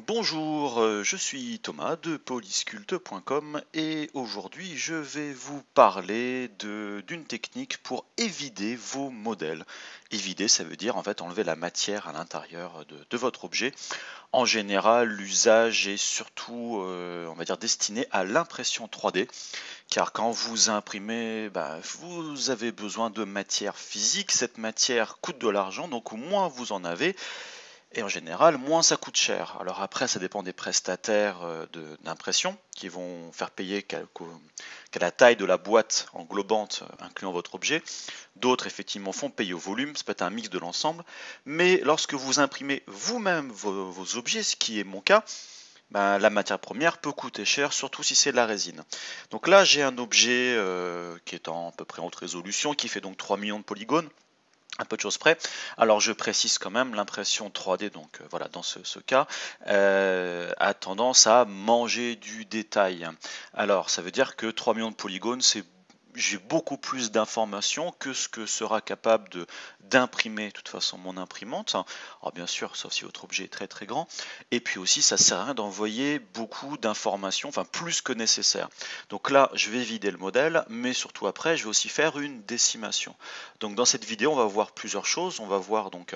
Bonjour, je suis Thomas de polysculpt.com et aujourd'hui je vais vous parler d'une technique pour évider vos modèles. Évider, ça veut dire en fait enlever la matière à l'intérieur de votre objet. En général, l'usage est surtout, on va dire, destiné à l'impression 3D, car quand vous imprimez, vous avez besoin de matière physique. Cette matière coûte de l'argent, donc au moins vous en avez. Et en général, moins ça coûte cher. Alors après, ça dépend des prestataires d'impression qui vont faire payer qu'à la taille de la boîte englobante incluant votre objet. D'autres, effectivement, font payer au volume. Ça peut être un mix de l'ensemble. Mais lorsque vous imprimez vous-même vos objets, ce qui est mon cas, la matière première peut coûter cher, surtout si c'est de la résine. Donc là, j'ai un objet qui est à peu près en haute résolution, qui fait donc 3 millions de polygones. Un peu de choses près. Alors je précise quand même, l'impression 3D, donc voilà, dans ce cas, a tendance à manger du détail. Alors ça veut dire que 3 millions de polygones, j'ai beaucoup plus d'informations que ce que sera capable d'imprimer de toute façon mon imprimante. Alors bien sûr, sauf si votre objet est très très grand. Et puis aussi, ça sert à rien d'envoyer beaucoup d'informations, enfin plus que nécessaire. Donc là, je vais vider le modèle, mais surtout après, je vais aussi faire une décimation. Donc dans cette vidéo, on va voir plusieurs choses. On va voir donc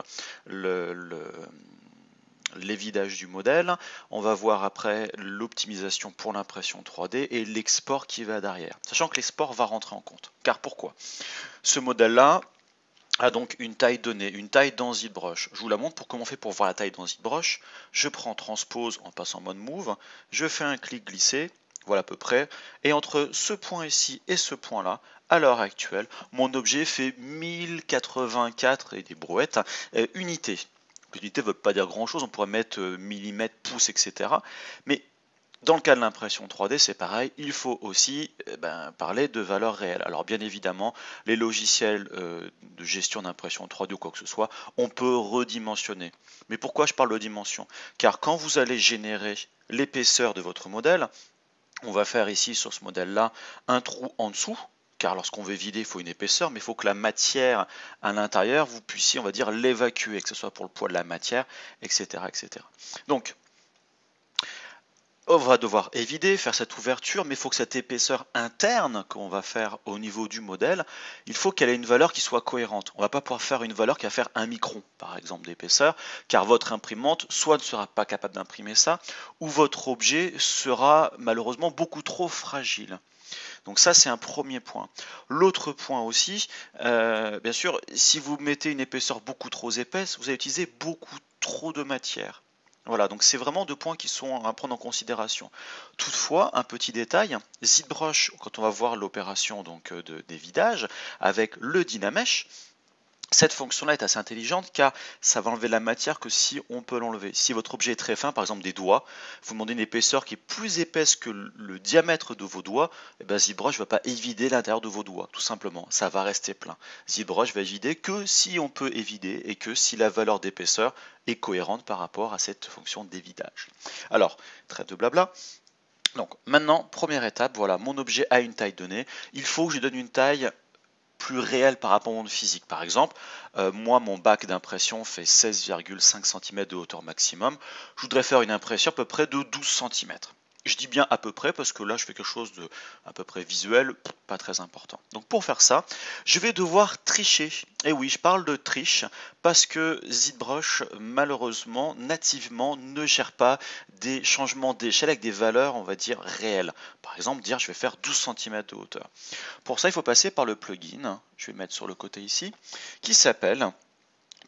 l'évidage du modèle, on va voir après l'optimisation pour l'impression 3D et l'export qui va derrière. Sachant que l'export va rentrer en compte. Car pourquoi? Ce modèle-là a donc une taille donnée, une taille dans ZBrush. Je vous la montre pour comment on fait pour voir la taille dans ZBrush. Je prends transpose en passant en mode move, je fais un clic glissé, voilà à peu près, et entre ce point ici et ce point là, à l'heure actuelle, mon objet fait 1084 et des brouettes unités. L'unité ne veut pas dire grand chose, on pourrait mettre millimètres, pouces, etc. Mais dans le cas de l'impression 3D, c'est pareil, il faut aussi parler de valeurs réelles. Alors bien évidemment, les logiciels de gestion d'impression 3D ou quoi que ce soit, on peut redimensionner. Mais pourquoi je parle de dimension? Car quand vous allez générer l'épaisseur de votre modèle, on va faire ici sur ce modèle-là un trou en dessous, car lorsqu'on veut vider, il faut une épaisseur, mais il faut que la matière à l'intérieur, vous puissiez, on va dire, l'évacuer, que ce soit pour le poids de la matière, etc. etc. Donc, on va devoir évider, faire cette ouverture, mais il faut que cette épaisseur interne qu'on va faire au niveau du modèle, il faut qu'elle ait une valeur qui soit cohérente. On ne va pas pouvoir faire une valeur qui va faire 1 micron, par exemple, d'épaisseur, car votre imprimante soit ne sera pas capable d'imprimer ça, ou votre objet sera malheureusement beaucoup trop fragile. Donc ça, c'est un premier point. L'autre point aussi, bien sûr, si vous mettez une épaisseur beaucoup trop épaisse, vous allez utiliser beaucoup trop de matière. Voilà, donc c'est vraiment deux points qui sont à prendre en considération. Toutefois, un petit détail, ZBrush, quand on va voir l'opération donc des vidages avec le Dynamesh, cette fonction-là est assez intelligente car ça va enlever la matière que si on peut l'enlever. Si votre objet est très fin, par exemple des doigts, vous demandez une épaisseur qui est plus épaisse que le diamètre de vos doigts, et bien ZBrush ne va pas évider l'intérieur de vos doigts, tout simplement. Ça va rester plein. ZBrush va évider que si on peut évider et que si la valeur d'épaisseur est cohérente par rapport à cette fonction d'évidage. Alors, trêve de blabla. Donc maintenant, première étape, voilà, mon objet a une taille donnée. Il faut que je donne une taille plus réel par rapport au monde physique. Par exemple, moi, mon bac d'impression fait 16,5 cm de hauteur maximum. Je voudrais faire une impression à peu près de 12 cm. Je dis bien à peu près parce que là, je fais quelque chose de à peu près visuel, pas très important. Donc pour faire ça, je vais devoir tricher. Et oui, je parle de triche parce que ZBrush, malheureusement, nativement, ne gère pas des changements d'échelle avec des valeurs, on va dire, réelles. Par exemple, dire je vais faire 12 cm de hauteur. Pour ça, il faut passer par le plugin, je vais le mettre sur le côté ici, qui s'appelle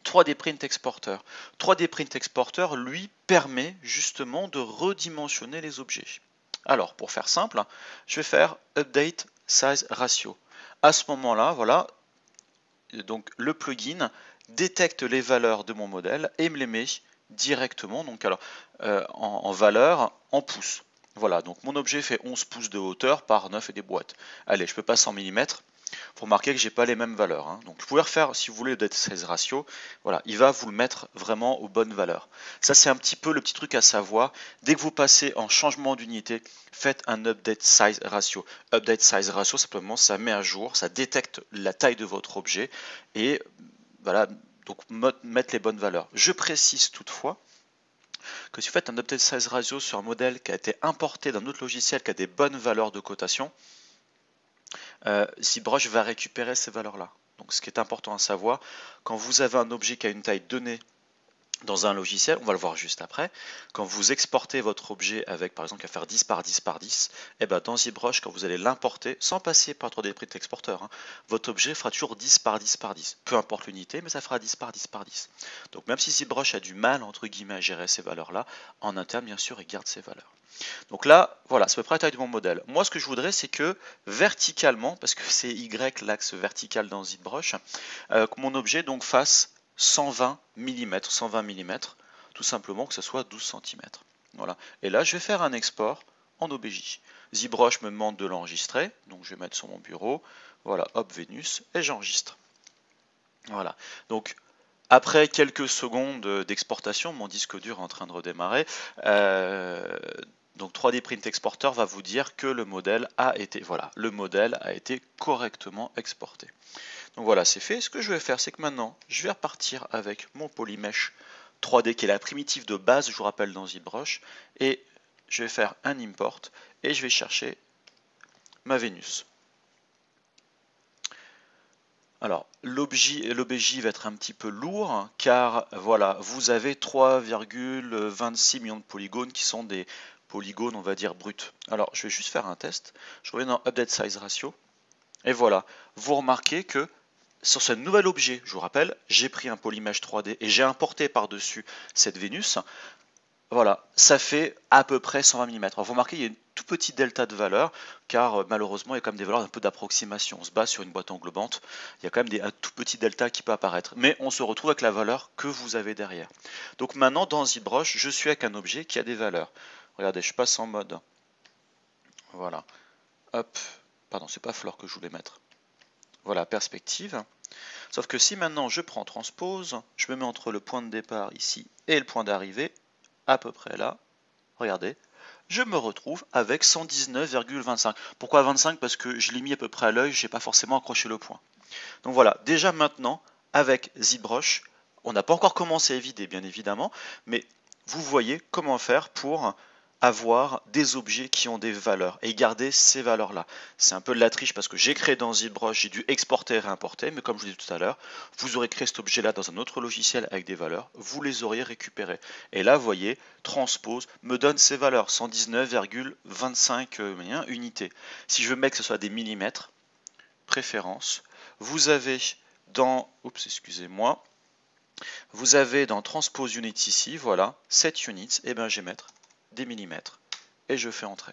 3D Print Exporter. 3D Print Exporter, lui, permet justement de redimensionner les objets. Alors, pour faire simple, je vais faire Update Size Ratio. À ce moment-là, voilà, donc le plugin détecte les valeurs de mon modèle et me les met directement donc alors, en valeur en pouces. Voilà, donc mon objet fait 11 pouces de hauteur par 9 et des boîtes. Allez, je peux passer en millimètres. Faut remarquer que j'ai pas les mêmes valeurs. Hein. Donc vous pouvez refaire si vous voulez le date size ratio. Voilà, il va vous le mettre vraiment aux bonnes valeurs. Ça c'est un petit peu le petit truc à savoir. Dès que vous passez en changement d'unité, faites un update size ratio. Update size ratio simplement ça met à jour, ça détecte la taille de votre objet et voilà donc mettre les bonnes valeurs. Je précise toutefois que si vous faites un update size ratio sur un modèle qui a été importé d'un autre logiciel qui a des bonnes valeurs de cotation, ZBrush va récupérer ces valeurs-là. Donc ce qui est important à savoir, quand vous avez un objet qui a une taille donnée dans un logiciel, on va le voir juste après, quand vous exportez votre objet avec par exemple à faire 10 par 10 par 10, et ben dans ZBrush, quand vous allez l'importer, sans passer par 3D Print Exporter, votre objet fera toujours 10 par 10 par 10. Peu importe l'unité, mais ça fera 10 par 10 par 10. Donc même si ZBrush a du mal entre guillemets à gérer ces valeurs-là, en interne bien sûr il garde ces valeurs. Donc là, voilà, c'est à peu près la taille de mon modèle. Moi, ce que je voudrais, c'est que verticalement, parce que c'est Y l'axe vertical dans ZBrush, que mon objet donc fasse 120 mm, tout simplement que ce soit 12 cm. Voilà. Et là, je vais faire un export en OBJ. ZBrush me demande de l'enregistrer, donc je vais mettre sur mon bureau, voilà, hop, Vénus, et j'enregistre. Voilà. Donc, après quelques secondes d'exportation, mon disque dur est en train de redémarrer. Donc 3D Print Exporter va vous dire que le modèle a été, correctement exporté. Donc voilà, c'est fait. Ce que je vais faire, c'est que maintenant, je vais repartir avec mon Polymesh 3D qui est la primitive de base, je vous rappelle, dans ZBrush, et je vais faire un import et je vais chercher ma Vénus. Alors, l'OBJ va être un petit peu lourd, car voilà, vous avez 3,26 millions de polygones qui sont des polygones, on va dire, bruts. Alors, je vais juste faire un test. Je reviens dans Update Size Ratio. Et voilà, vous remarquez que sur ce nouvel objet, je vous rappelle, j'ai pris un Polymesh 3D et j'ai importé par-dessus cette Vénus. Voilà, ça fait à peu près 120 mm. Alors vous remarquez, il y a une tout petit delta de valeur, car malheureusement, il y a quand même des valeurs un peu d'approximation. On se base sur une boîte englobante, il y a quand même un tout petit delta qui peut apparaître. Mais on se retrouve avec la valeur que vous avez derrière. Donc maintenant, dans ZBrush, je suis avec un objet qui a des valeurs. Regardez, je passe en mode. Voilà. Hop. Pardon, c'est pas Flore que je voulais mettre. Voilà, perspective. Sauf que si maintenant je prends transpose, je me mets entre le point de départ ici et le point d'arrivée, à peu près là, regardez, je me retrouve avec 119,25. Pourquoi 25? Parce que je l'ai mis à peu près à l'œil, je n'ai pas forcément accroché le point. Donc voilà, déjà maintenant, avec ZBrush, on n'a pas encore commencé à vider bien évidemment, mais vous voyez comment faire pour avoir des objets qui ont des valeurs et garder ces valeurs-là. C'est un peu de la triche parce que j'ai créé dans ZBrush, j'ai dû exporter et réimporter, mais comme je vous l'ai dit tout à l'heure, vous aurez créé cet objet-là dans un autre logiciel avec des valeurs, vous les auriez récupérées. Et là, vous voyez, transpose me donne ces valeurs, 119,25 unités. Si je veux mettre que ce soit des millimètres, préférence, vous avez dans, vous avez dans Transpose Unit ici, voilà, 7 units, et bien je vais mettre des millimètres et je fais entrer.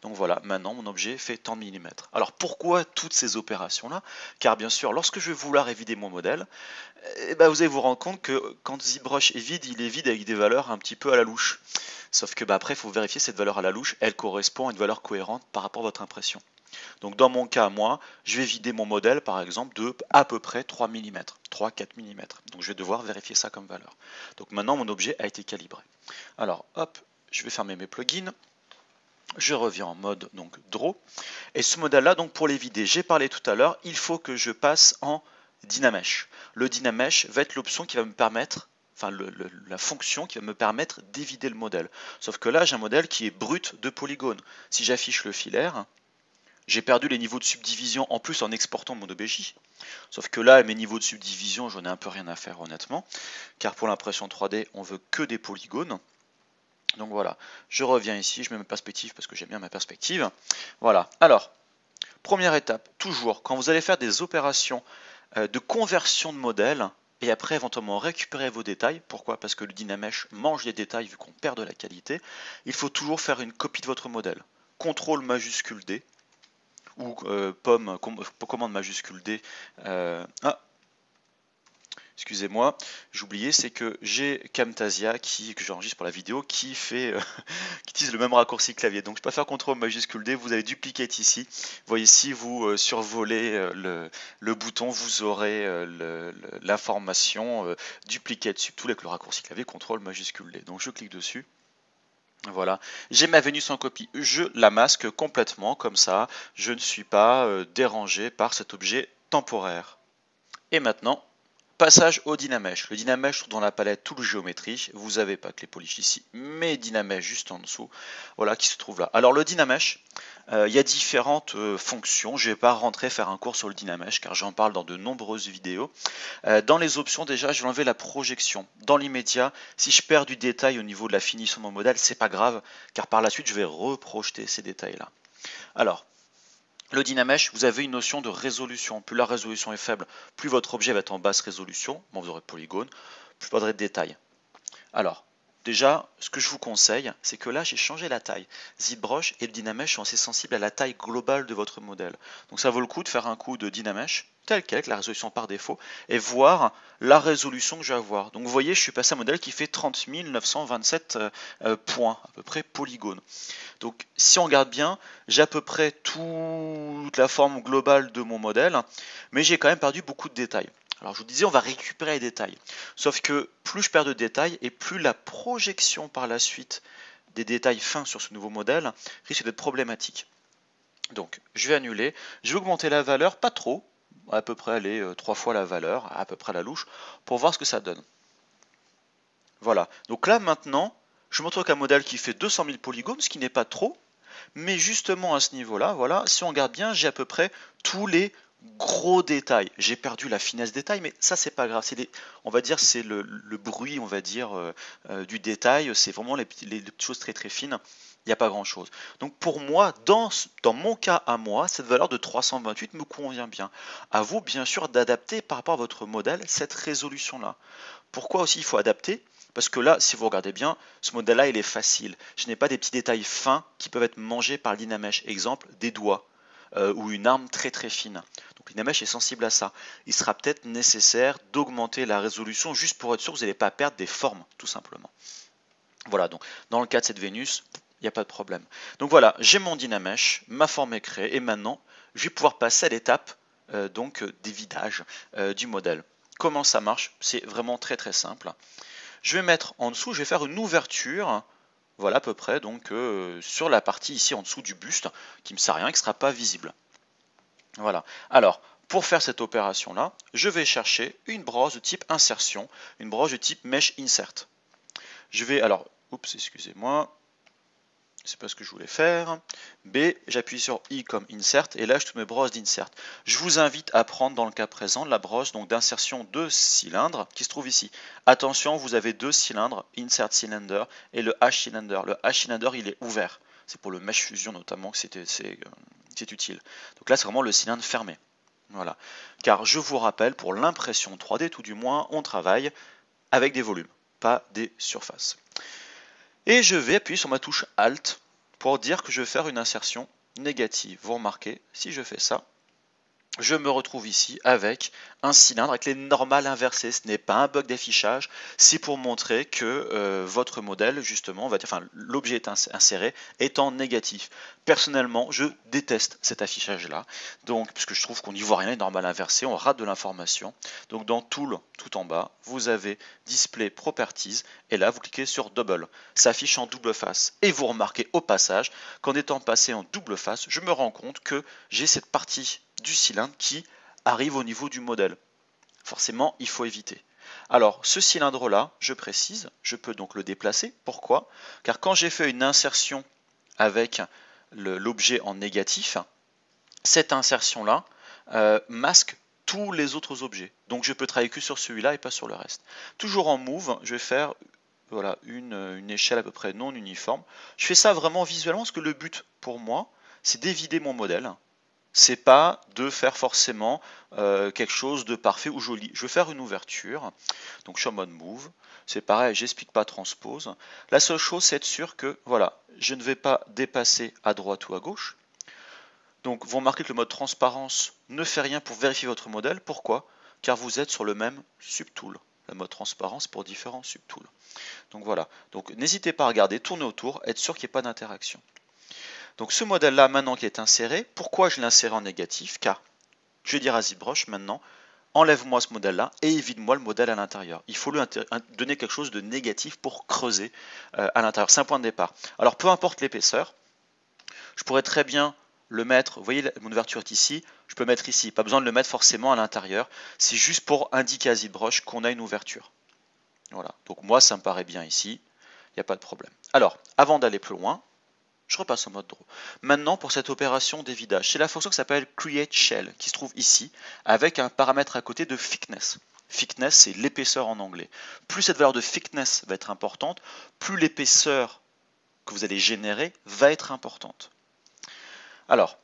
Donc voilà, maintenant mon objet fait tant de millimètres. Alors pourquoi toutes ces opérations-là? Car bien sûr, lorsque je vais vouloir évider mon modèle, vous allez vous rendre compte que quand ZBrush est vide, il est vide avec des valeurs un petit peu à la louche. Sauf que après, il faut vérifier cette valeur à la louche, elle correspond à une valeur cohérente par rapport à votre impression. Donc dans mon cas, moi, je vais vider mon modèle par exemple de à peu près 3 mm, 3-4 mm. Donc je vais devoir vérifier ça comme valeur. Donc maintenant mon objet a été calibré. Alors hop, je vais fermer mes plugins. Je reviens en mode donc Draw. Et ce modèle-là, donc pour les vider, j'ai parlé tout à l'heure, il faut que je passe en Dynamesh. Le Dynamesh va être l'option qui va me permettre, la fonction qui va me permettre d'évider le modèle. Sauf que là, j'ai un modèle qui est brut de polygones. Si j'affiche le filaire, j'ai perdu les niveaux de subdivision en plus en exportant mon OBJ. Sauf que là, mes niveaux de subdivision, j'en ai un peu rien à faire honnêtement. Car pour l'impression 3D, on veut que des polygones. Donc voilà, je reviens ici, je mets ma perspective parce que j'aime bien ma perspective. Voilà, alors, première étape, toujours, quand vous allez faire des opérations de conversion de modèle, et après éventuellement récupérer vos détails, pourquoi? Parce que le Dynamesh mange les détails vu qu'on perd de la qualité, il faut toujours faire une copie de votre modèle. CTRL majuscule D, ou commande majuscule D. Excusez-moi, j'oubliais, c'est que j'ai Camtasia que j'enregistre pour la vidéo qui fait qui utilise le même raccourci clavier. Donc je peux faire CTRL majuscule D, vous avez duplicate ici. Vous voyez, si vous survolez le bouton, vous aurez l'information duplicate tout avec le raccourci clavier CTRL majuscule D. Donc je clique dessus. Voilà, j'ai ma Vénus en copie, je la masque complètement comme ça, je ne suis pas dérangé par cet objet temporaire. Et maintenant, Passage au Dynamesh. Le Dynamesh trouve dans la palette tout le géométrie. Vous n'avez pas que les polish ici, mais Dynamesh juste en dessous. Voilà qui se trouve là. Alors le Dynamesh, il y a différentes fonctions. Je ne vais pas rentrer faire un cours sur le Dynamesh car j'en parle dans de nombreuses vidéos. Dans les options déjà, je vais enlever la projection. Dans l'immédiat, si je perds du détail au niveau de la finition de mon modèle, c'est pas grave car par la suite je vais reprojeter ces détails là. Alors, le Dynamesh, vous avez une notion de résolution. Plus la résolution est faible, plus votre objet va être en basse résolution. Bon, vous aurez polygone, plus vous aurez de détails. Alors, déjà, ce que je vous conseille, c'est que là, j'ai changé la taille. ZBrush et le Dynamesh sont assez sensibles à la taille globale de votre modèle. Donc ça vaut le coup de faire un coup de Dynamesh, tel quel, avec la résolution par défaut, et voir la résolution que je vais avoir. Donc vous voyez, je suis passé à un modèle qui fait 30 927 points, à peu près polygones. Donc si on regarde bien, j'ai à peu près toute la forme globale de mon modèle, mais j'ai quand même perdu beaucoup de détails. Alors je vous disais, on va récupérer les détails. Sauf que plus je perds de détails et plus la projection par la suite des détails fins sur ce nouveau modèle risque d'être problématique. Donc je vais annuler, je vais augmenter la valeur, pas trop, à peu près aller 3 fois la valeur, à peu près la louche, pour voir ce que ça donne. Voilà, donc là maintenant, je me retrouve avec un modèle qui fait 200 000 polygones, ce qui n'est pas trop, mais justement à ce niveau-là, voilà, si on regarde bien, j'ai à peu près tous les gros détails. J'ai perdu la finesse détail, mais ça c'est pas grave. On va dire c'est le bruit, on va dire du détail. C'est vraiment les choses très très fines. Il n'y a pas grand chose. Donc pour moi, dans mon cas à moi, cette valeur de 328 me convient bien. À vous bien sûr d'adapter par rapport à votre modèle cette résolution-là. Pourquoi aussi il faut adapter? Parce que là, si vous regardez bien, ce modèle-là, il est facile. Je n'ai pas des petits détails fins qui peuvent être mangés par le Dynamesh. Exemple, des doigts ou une arme très très fine. Donc l'Dynamesh est sensible à ça. Il sera peut-être nécessaire d'augmenter la résolution juste pour être sûr que vous n'allez pas perdre des formes, tout simplement. Voilà, donc dans le cas de cette Vénus, il n'y a pas de problème. Donc voilà, j'ai mon Dynamesh, ma forme est créée, et maintenant, je vais pouvoir passer à l'étape des vidages du modèle. Comment ça marche? C'est vraiment très très simple. Je vais mettre en dessous, je vais faire une ouverture, voilà à peu près, donc sur la partie ici en dessous du buste, qui ne me sert à rien, qui ne sera pas visible. Voilà. Alors, pour faire cette opération-là, je vais chercher une brosse de type insertion, une brosse de type mesh insert. Je vais, alors, oups, excusez-moi, c'est pas ce que je voulais faire. B, j'appuie sur I comme insert et là je toutes mes brosses d'insert. Je vous invite à prendre dans le cas présent la brosse d'insertion de cylindre qui se trouve ici. Attention, vous avez deux cylindres, insert cylinder et le H cylinder. Le H cylinder il est ouvert. C'est pour le mesh fusion notamment que c'est utile. Donc là c'est vraiment le cylindre fermé. Voilà. Car je vous rappelle, pour l'impression 3D tout du moins, on travaille avec des volumes, pas des surfaces. Et je vais appuyer sur ma touche Alt pour dire que je vais faire une insertion négative. Vous remarquez, si je fais ça, je me retrouve ici avec un cylindre avec les normales inversées. Ce n'est pas un bug d'affichage, c'est pour montrer que votre modèle, justement, on va dire, enfin, l'objet est inséré est en négatif. Personnellement, je déteste cet affichage-là, donc puisque je trouve qu'on n'y voit rien, les normales inversées, on rate de l'information. Donc dans Tool, tout en bas, vous avez Display Properties, et là vous cliquez sur Double. Ça affiche en double face. Et vous remarquez au passage qu'en étant passé en double face, je me rends compte que j'ai cette partie du cylindre qui arrive au niveau du modèle. Forcément, il faut éviter. Alors, ce cylindre-là, je précise, je peux donc le déplacer. Pourquoi? Car quand j'ai fait une insertion avec l'objet en négatif, cette insertion-là masque tous les autres objets. Donc je peux travailler que sur celui-là et pas sur le reste. Toujours en Move, je vais faire voilà, une échelle à peu près non uniforme. Je fais ça vraiment visuellement parce que le but pour moi, c'est d'éviter mon modèle. C'est pas de faire forcément quelque chose de parfait ou joli. Je vais faire une ouverture, donc je suis en mode Move. C'est pareil, j'explique pas transpose. La seule chose, c'est être sûr que voilà, je ne vais pas dépasser à droite ou à gauche. Donc vous remarquez que le mode transparence ne fait rien pour vérifier votre modèle. Pourquoi? Car vous êtes sur le même subtool. Le mode transparence pour différents subtools. Donc voilà. Donc n'hésitez pas à regarder, tourner autour, être sûr qu'il n'y ait pas d'interaction. Donc ce modèle-là, maintenant qu'il est inséré, pourquoi je l'insère en négatif? Car je vais dire à ZBrush maintenant, enlève-moi ce modèle-là et évite-moi le modèle à l'intérieur. Il faut lui donner quelque chose de négatif pour creuser à l'intérieur. C'est un point de départ. Alors peu importe l'épaisseur, je pourrais très bien le mettre, vous voyez mon ouverture est ici, je peux le mettre ici, pas besoin de le mettre forcément à l'intérieur, c'est juste pour indiquer à ZBrush qu'on a une ouverture. Voilà, donc moi ça me paraît bien ici, il n'y a pas de problème. Alors, avant d'aller plus loin, je repasse en mode draw. Maintenant, pour cette opération d'évidage, c'est la fonction qui s'appelle createShell, qui se trouve ici, avec un paramètre à côté de thickness. Thickness, c'est l'épaisseur en anglais. Plus cette valeur de thickness va être importante, plus l'épaisseur que vous allez générer va être importante. Alors,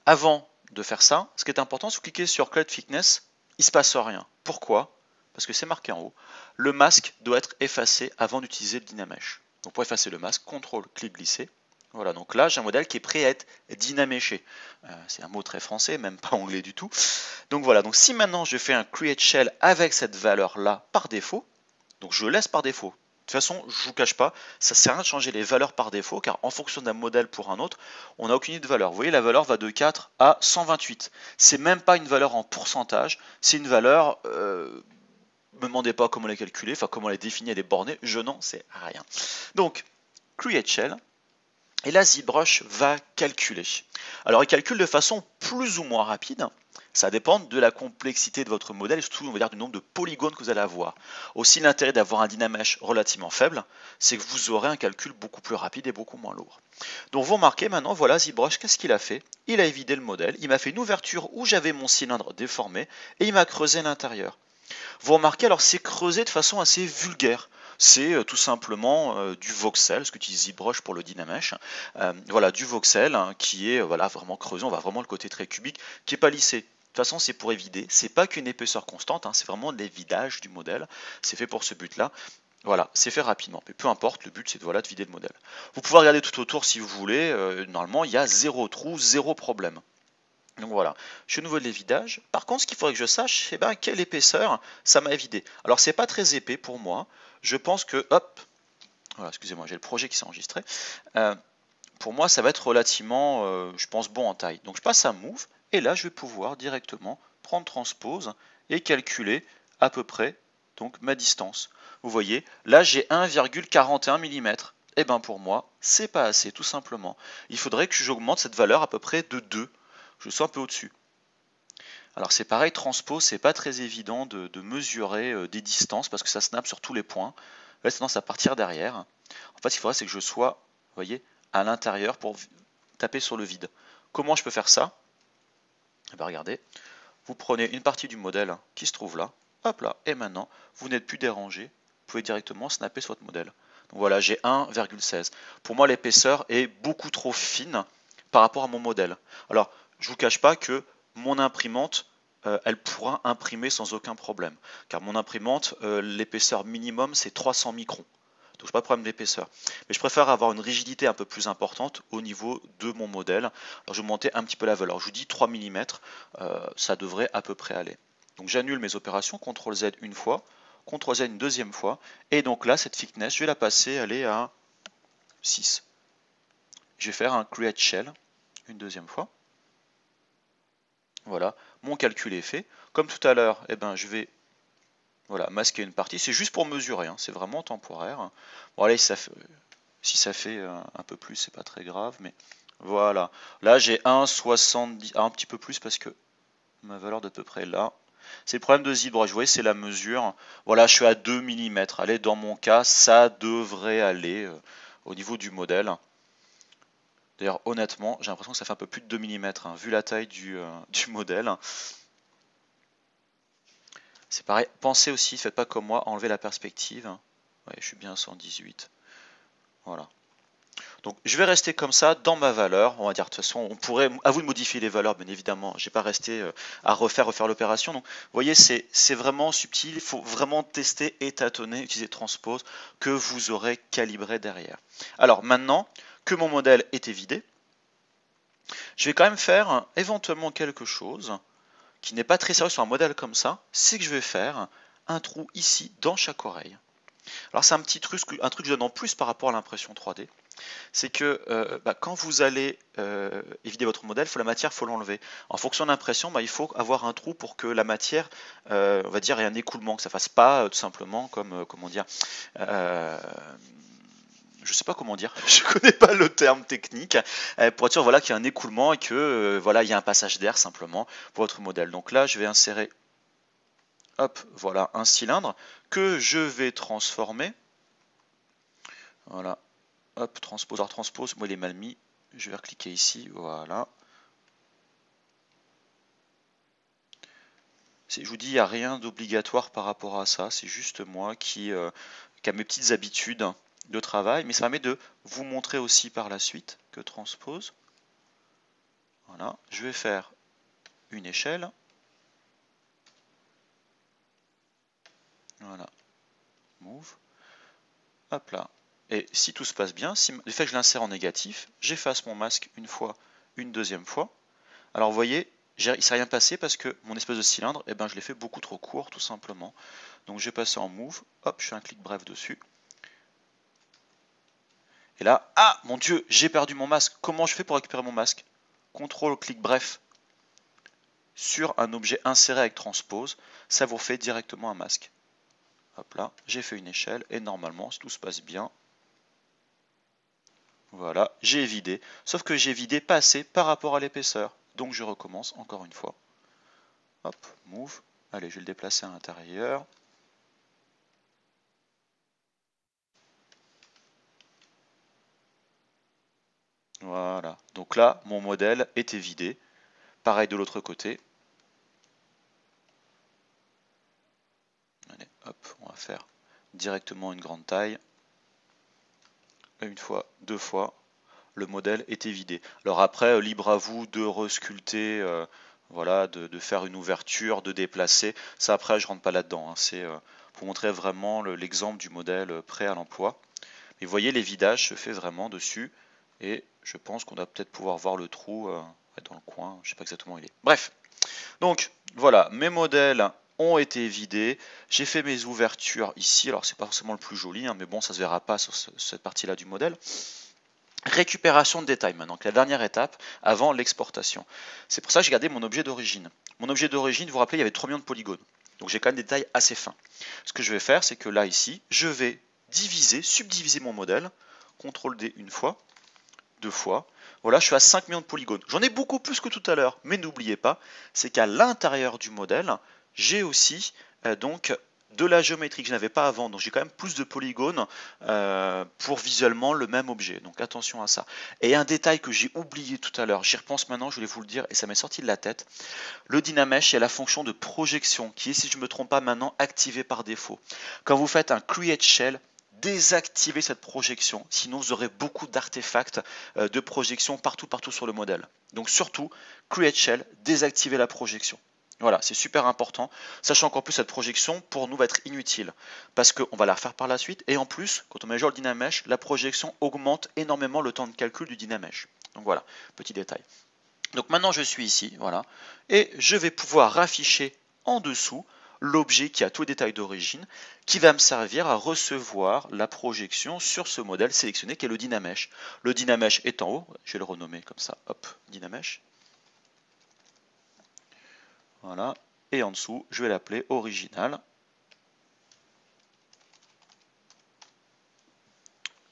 avant de faire ça, ce qui est important, c'est que vous cliquez sur Cloud Thickness, il ne se passe rien. Pourquoi? Parce que c'est marqué en haut. Le masque doit être effacé avant d'utiliser le Dynamesh. Donc pour effacer le masque, CTRL, clic glisser. Voilà, donc là j'ai un modèle qui est prêt à être dynaméché. C'est un mot très français, même pas anglais du tout. Donc voilà, donc si maintenant je fais un create shell avec cette valeur là par défaut, donc je laisse par défaut. De toute façon, je ne vous cache pas, ça ne sert à rien de changer les valeurs par défaut, car en fonction d'un modèle pour un autre, on n'a aucune idée de valeur. Vous voyez, la valeur va de 4 à 128. C'est même pas une valeur en pourcentage, c'est une valeur, me demandez pas comment elle est calculée, enfin comment elle est définie, elle est bornée, je n'en sais rien. Donc, create shell, et là ZBrush va calculer. Alors il calcule de façon plus ou moins rapide, ça dépend de la complexité de votre modèle et surtout on va dire du nombre de polygones que vous allez avoir. Aussi l'intérêt d'avoir un Dynamesh relativement faible, c'est que vous aurez un calcul beaucoup plus rapide et beaucoup moins lourd. Donc vous remarquez maintenant, voilà ZBrush, qu'est-ce qu'il a fait? Il a évidé le modèle, il m'a fait une ouverture où j'avais mon cylindre déformé et il m'a creusé l'intérieur. Vous remarquez, alors c'est creusé de façon assez vulgaire. C'est tout simplement du voxel, ce qu'utilise ZBrush pour le Dynamesh. Voilà, du voxel hein, qui est voilà, vraiment creusé, on voit vraiment le côté très cubique, qui n'est pas lissé. De toute façon, c'est pour évider. C'est pas qu'une épaisseur constante, hein, c'est vraiment l'évidage du modèle. C'est fait pour ce but-là. Voilà, c'est fait rapidement. Mais peu importe, le but c'est de, voilà, de vider le modèle. Vous pouvez regarder tout autour si vous voulez. Normalement, il y a zéro trou, zéro problème. Donc voilà, je suis au niveau de l'évidage. Par contre, ce qu'il faudrait que je sache, c'est quelle épaisseur ça m'a évidé. Alors, c'est pas très épais pour moi. Je pense que, hop, voilà, excusez-moi, j'ai le projet qui s'est enregistré. Pour moi, ça va être relativement, je pense, bon en taille. Donc, je passe à Move, et là, je vais pouvoir directement prendre Transpose et calculer à peu près donc ma distance. Vous voyez, là, j'ai 1,41 mm. Et bien pour moi, c'est pas assez, tout simplement. Il faudrait que j'augmente cette valeur à peu près de 2. Je suis un peu au-dessus. Alors c'est pareil, transpose, c'est pas très évident de mesurer des distances parce que ça snap sur tous les points. Là, c'est tendance à partir derrière. En fait, ce qu'il faudrait, c'est que je sois, vous voyez, à l'intérieur pour taper sur le vide. Comment je peux faire ça? Eh bien, regardez, vous prenez une partie du modèle qui se trouve là, hop là, et maintenant, vous n'êtes plus dérangé, vous pouvez directement snapper sur votre modèle. Donc voilà, j'ai 1,16. Pour moi, l'épaisseur est beaucoup trop fine par rapport à mon modèle. Alors, je ne vous cache pas que mon imprimante, elle pourra imprimer sans aucun problème. Car mon imprimante, l'épaisseur minimum, c'est 300 microns. Donc je n'ai pas de problème d'épaisseur. Mais je préfère avoir une rigidité un peu plus importante au niveau de mon modèle. Alors je vais monter un petit peu la valeur. Je vous dis 3 mm, ça devrait à peu près aller. Donc j'annule mes opérations, CTRL Z une fois, CTRL Z une deuxième fois. Et donc là, cette thickness, je vais la passer, aller à 6. Je vais faire un create shell une deuxième fois. Voilà, mon calcul est fait. Comme tout à l'heure, eh ben, je vais masquer une partie. C'est juste pour mesurer, hein, c'est vraiment temporaire. Bon, allez, si ça fait un peu plus, c'est pas très grave, mais voilà. Là, j'ai 1,70, un petit peu plus parce que ma valeur d'à peu près là. C'est le problème de ZBrush, vous voyez, c'est la mesure. Voilà, je suis à 2 mm. Allez, dans mon cas, ça devrait aller au niveau du modèle. D'ailleurs, honnêtement, j'ai l'impression que ça fait un peu plus de 2 mm, hein, vu la taille du modèle. C'est pareil, pensez aussi, faites pas comme moi, enlevez la perspective. Ouais, je suis bien à 118. Voilà. Donc je vais rester comme ça dans ma valeur. On va dire de toute façon, on pourrait, à vous de modifier les valeurs, bien évidemment. Je n'ai pas resté à refaire l'opération. Donc vous voyez, c'est vraiment subtil. Il faut vraiment tester et tâtonner, utiliser transpose que vous aurez calibré derrière. Alors maintenant que mon modèle est évidé, je vais quand même faire éventuellement quelque chose qui n'est pas très sérieux sur un modèle comme ça, c'est que je vais faire un trou ici dans chaque oreille. Alors c'est un petit truc, que je donne en plus par rapport à l'impression 3D, c'est que quand vous allez évider votre modèle, la matière, il faut l'enlever. En fonction de l'impression, il faut avoir un trou pour que la matière, on va dire, ait un écoulement, que ça ne fasse pas tout simplement comme, comment dire, je sais pas comment dire, je connais pas le terme technique, pour être sûr voilà, qu'il y a un écoulement et que voilà, il y a un passage d'air simplement pour votre modèle. Donc là, je vais insérer, hop, voilà, un cylindre que je vais transformer. Voilà, hop, transpose. Alors transpose, moi il est mal mis, je vais recliquer ici, voilà. Je vous dis, il n'y a rien d'obligatoire par rapport à ça, c'est juste moi qui a mes petites habitudes de travail, mais ça permet de vous montrer aussi par la suite que transpose. Voilà, je vais faire une échelle. Voilà, move. Hop là. Et si tout se passe bien, si le fait que je l'insère en négatif, j'efface mon masque une fois, une deuxième fois. Alors vous voyez, il ne s'est rien passé parce que mon espèce de cylindre, eh ben, je l'ai fait beaucoup trop court tout simplement. Donc je vais passer en move, hop, je fais un clic bref dessus. Et là, ah mon dieu, j'ai perdu mon masque. Comment je fais pour récupérer mon masque? CTRL, clic bref sur un objet inséré avec transpose, ça vous fait directement un masque. Hop là, j'ai fait une échelle et normalement, si tout se passe bien, voilà, j'ai vidé. Sauf que j'ai vidé pas assez par rapport à l'épaisseur. Donc je recommence encore une fois. Hop, move. Allez, je vais le déplacer à l'intérieur. Voilà. Donc là, mon modèle était vidé. Pareil de l'autre côté. Allez, hop, on va faire directement une grande taille. Une fois, deux fois, le modèle était vidé. Alors après, libre à vous de resculpter, voilà, de faire une ouverture, de déplacer. Ça après, je rentre pas là-dedans. Hein. C'est pour montrer vraiment l'exemple du modèle prêt à l'emploi. Mais vous voyez, les vidages se fait vraiment dessus. Et je pense qu'on va peut-être pouvoir voir le trou dans le coin. Je ne sais pas exactement où il est. Bref, donc voilà, mes modèles ont été vidés. J'ai fait mes ouvertures ici. Alors c'est pas forcément le plus joli, hein, mais bon, ça se verra pas sur cette partie-là du modèle. Récupération de détails maintenant, la dernière étape avant l'exportation. C'est pour ça que j'ai gardé mon objet d'origine. Mon objet d'origine, vous vous rappelez, il y avait 3 millions de polygones. Donc j'ai quand même des détails assez fins. Ce que je vais faire, c'est que là, ici, je vais subdiviser mon modèle. CTRL D une fois, deux fois. Voilà, je suis à 5 millions de polygones. J'en ai beaucoup plus que tout à l'heure, mais n'oubliez pas, c'est qu'à l'intérieur du modèle, j'ai aussi donc de la géométrie que je n'avais pas avant. Donc j'ai quand même plus de polygones pour visuellement le même objet. Donc attention à ça. Et un détail que j'ai oublié tout à l'heure, j'y repense maintenant, je voulais vous le dire et ça m'est sorti de la tête. Le Dynamesh, il y a la fonction de projection qui est, si je ne me trompe pas maintenant, activée par défaut. Quand vous faites un Create Shell, désactivez cette projection, sinon vous aurez beaucoup d'artefacts de projection partout sur le modèle. Donc surtout, Create Shell, désactivez la projection. Voilà, c'est super important, sachant qu'en plus cette projection pour nous va être inutile, parce qu'on va la refaire par la suite, et en plus, quand on met à jour le Dynamesh, la projection augmente énormément le temps de calcul du Dynamesh. Donc voilà, petit détail. Donc maintenant je suis ici, voilà, et je vais pouvoir afficher en dessous l'objet qui a tous les détails d'origine, qui va me servir à recevoir la projection sur ce modèle sélectionné qui est le Dynamesh. Le Dynamesh est en haut, je vais le renommer comme ça, hop, Dynamesh. Voilà, et en dessous, je vais l'appeler original.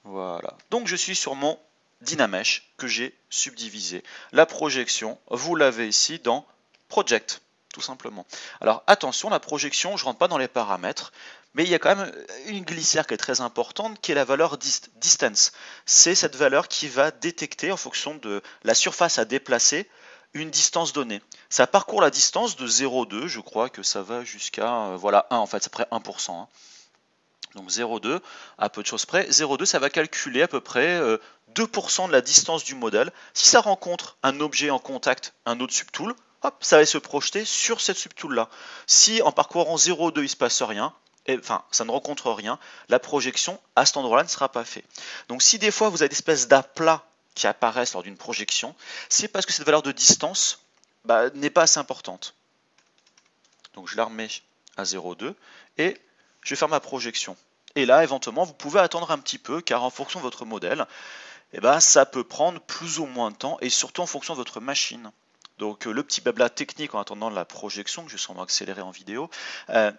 Voilà, donc je suis sur mon Dynamesh que j'ai subdivisé. La projection, vous l'avez ici dans Project, tout simplement. Alors attention, la projection, je ne rentre pas dans les paramètres, mais il y a quand même une glissière qui est très importante, qui est la valeur distance. C'est cette valeur qui va détecter, en fonction de la surface à déplacer, une distance donnée. Ça parcourt la distance de 0,2, je crois que ça va jusqu'à voilà 1 en fait, c'est près 1%. Hein. Donc 0,2, à peu de choses près. 0,2, ça va calculer à peu près 2% de la distance du modèle. Si ça rencontre un objet en contact, un autre subtool, hop, ça va se projeter sur cette subtool-là. Si en parcourant 0,2, il ne se passe rien, enfin, ça ne rencontre rien, la projection à cet endroit-là ne sera pas faite. Donc si des fois vous avez des espèces d'aplats qui apparaissent lors d'une projection, c'est parce que cette valeur de distance n'est pas assez importante. Donc je la remets à 0,2 et je vais faire ma projection. Et là, éventuellement, vous pouvez attendre un petit peu, car en fonction de votre modèle, ça peut prendre plus ou moins de temps, et surtout en fonction de votre machine. Donc le petit blabla technique en attendant la projection, que je vais sûrement accélérer en vidéo,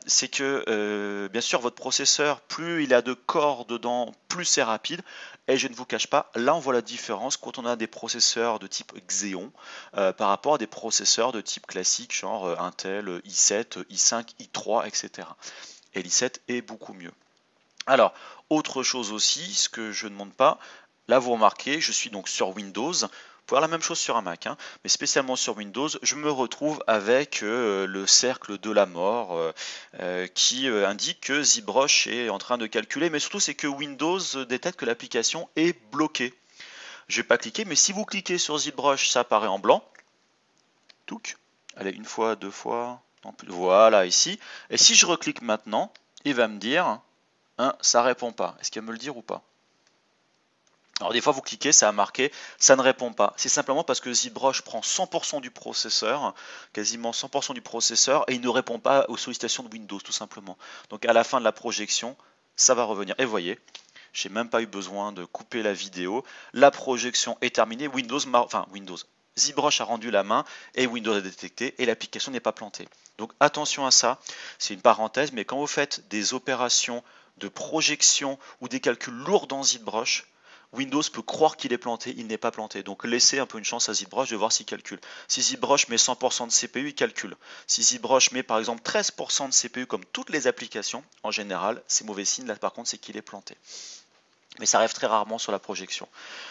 c'est que bien sûr votre processeur, plus il a de corps dedans, plus c'est rapide. Et je ne vous cache pas, là on voit la différence quand on a des processeurs de type Xeon par rapport à des processeurs de type classique, genre Intel, i7, i5, i3, etc. Et l'i7 est beaucoup mieux. Alors, autre chose aussi, ce que je ne montre pas, là vous remarquez, je suis donc sur Windows. Vous pouvez avoir la même chose sur un Mac, hein, mais spécialement sur Windows, je me retrouve avec le cercle de la mort qui indique que ZBrush est en train de calculer, mais surtout c'est que Windows détecte que l'application est bloquée. Je ne vais pas cliquer, mais si vous cliquez sur ZBrush, ça apparaît en blanc. Touc. Allez, une fois, deux fois, non plus. Voilà ici. Et si je reclique maintenant, il va me dire, hein, ça répond pas. Est-ce qu'il va me le dire ou pas? Alors des fois vous cliquez, ça a marqué, ça ne répond pas. C'est simplement parce que ZBrush prend 100% du processeur, quasiment 100% du processeur, et il ne répond pas aux sollicitations de Windows tout simplement. Donc à la fin de la projection, ça va revenir. Et vous voyez, j'ai même pas eu besoin de couper la vidéo. La projection est terminée. ZBrush a rendu la main et Windows a détecté et l'application n'est pas plantée. Donc attention à ça, c'est une parenthèse, mais quand vous faites des opérations de projection ou des calculs lourds dans ZBrush, Windows peut croire qu'il est planté, il n'est pas planté. Donc laissez un peu une chance à ZBrush de voir s'il calcule. Si ZBrush met 100% de CPU, il calcule. Si ZBrush met par exemple 13% de CPU comme toutes les applications, en général, c'est mauvais signe. Là par contre, c'est qu'il est planté. Mais ça arrive très rarement sur la projection.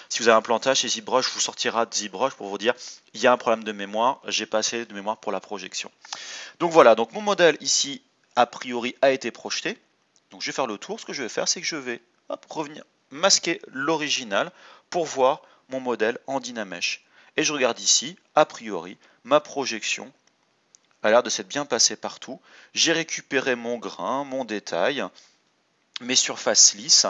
Si vous avez un plantage chez ZBrush, vous sortira de ZBrush pour vous dire il y a un problème de mémoire, j'ai pas assez de mémoire pour la projection. Donc voilà, donc mon modèle ici, a priori, a été projeté. Donc je vais faire le tour. Ce que je vais faire, c'est que je vais revenir masquer l'original pour voir mon modèle en Dynamesh. Et je regarde ici, a priori, ma projection a l'air de s'être bien passée partout. J'ai récupéré mon grain, mon détail, mes surfaces lisses.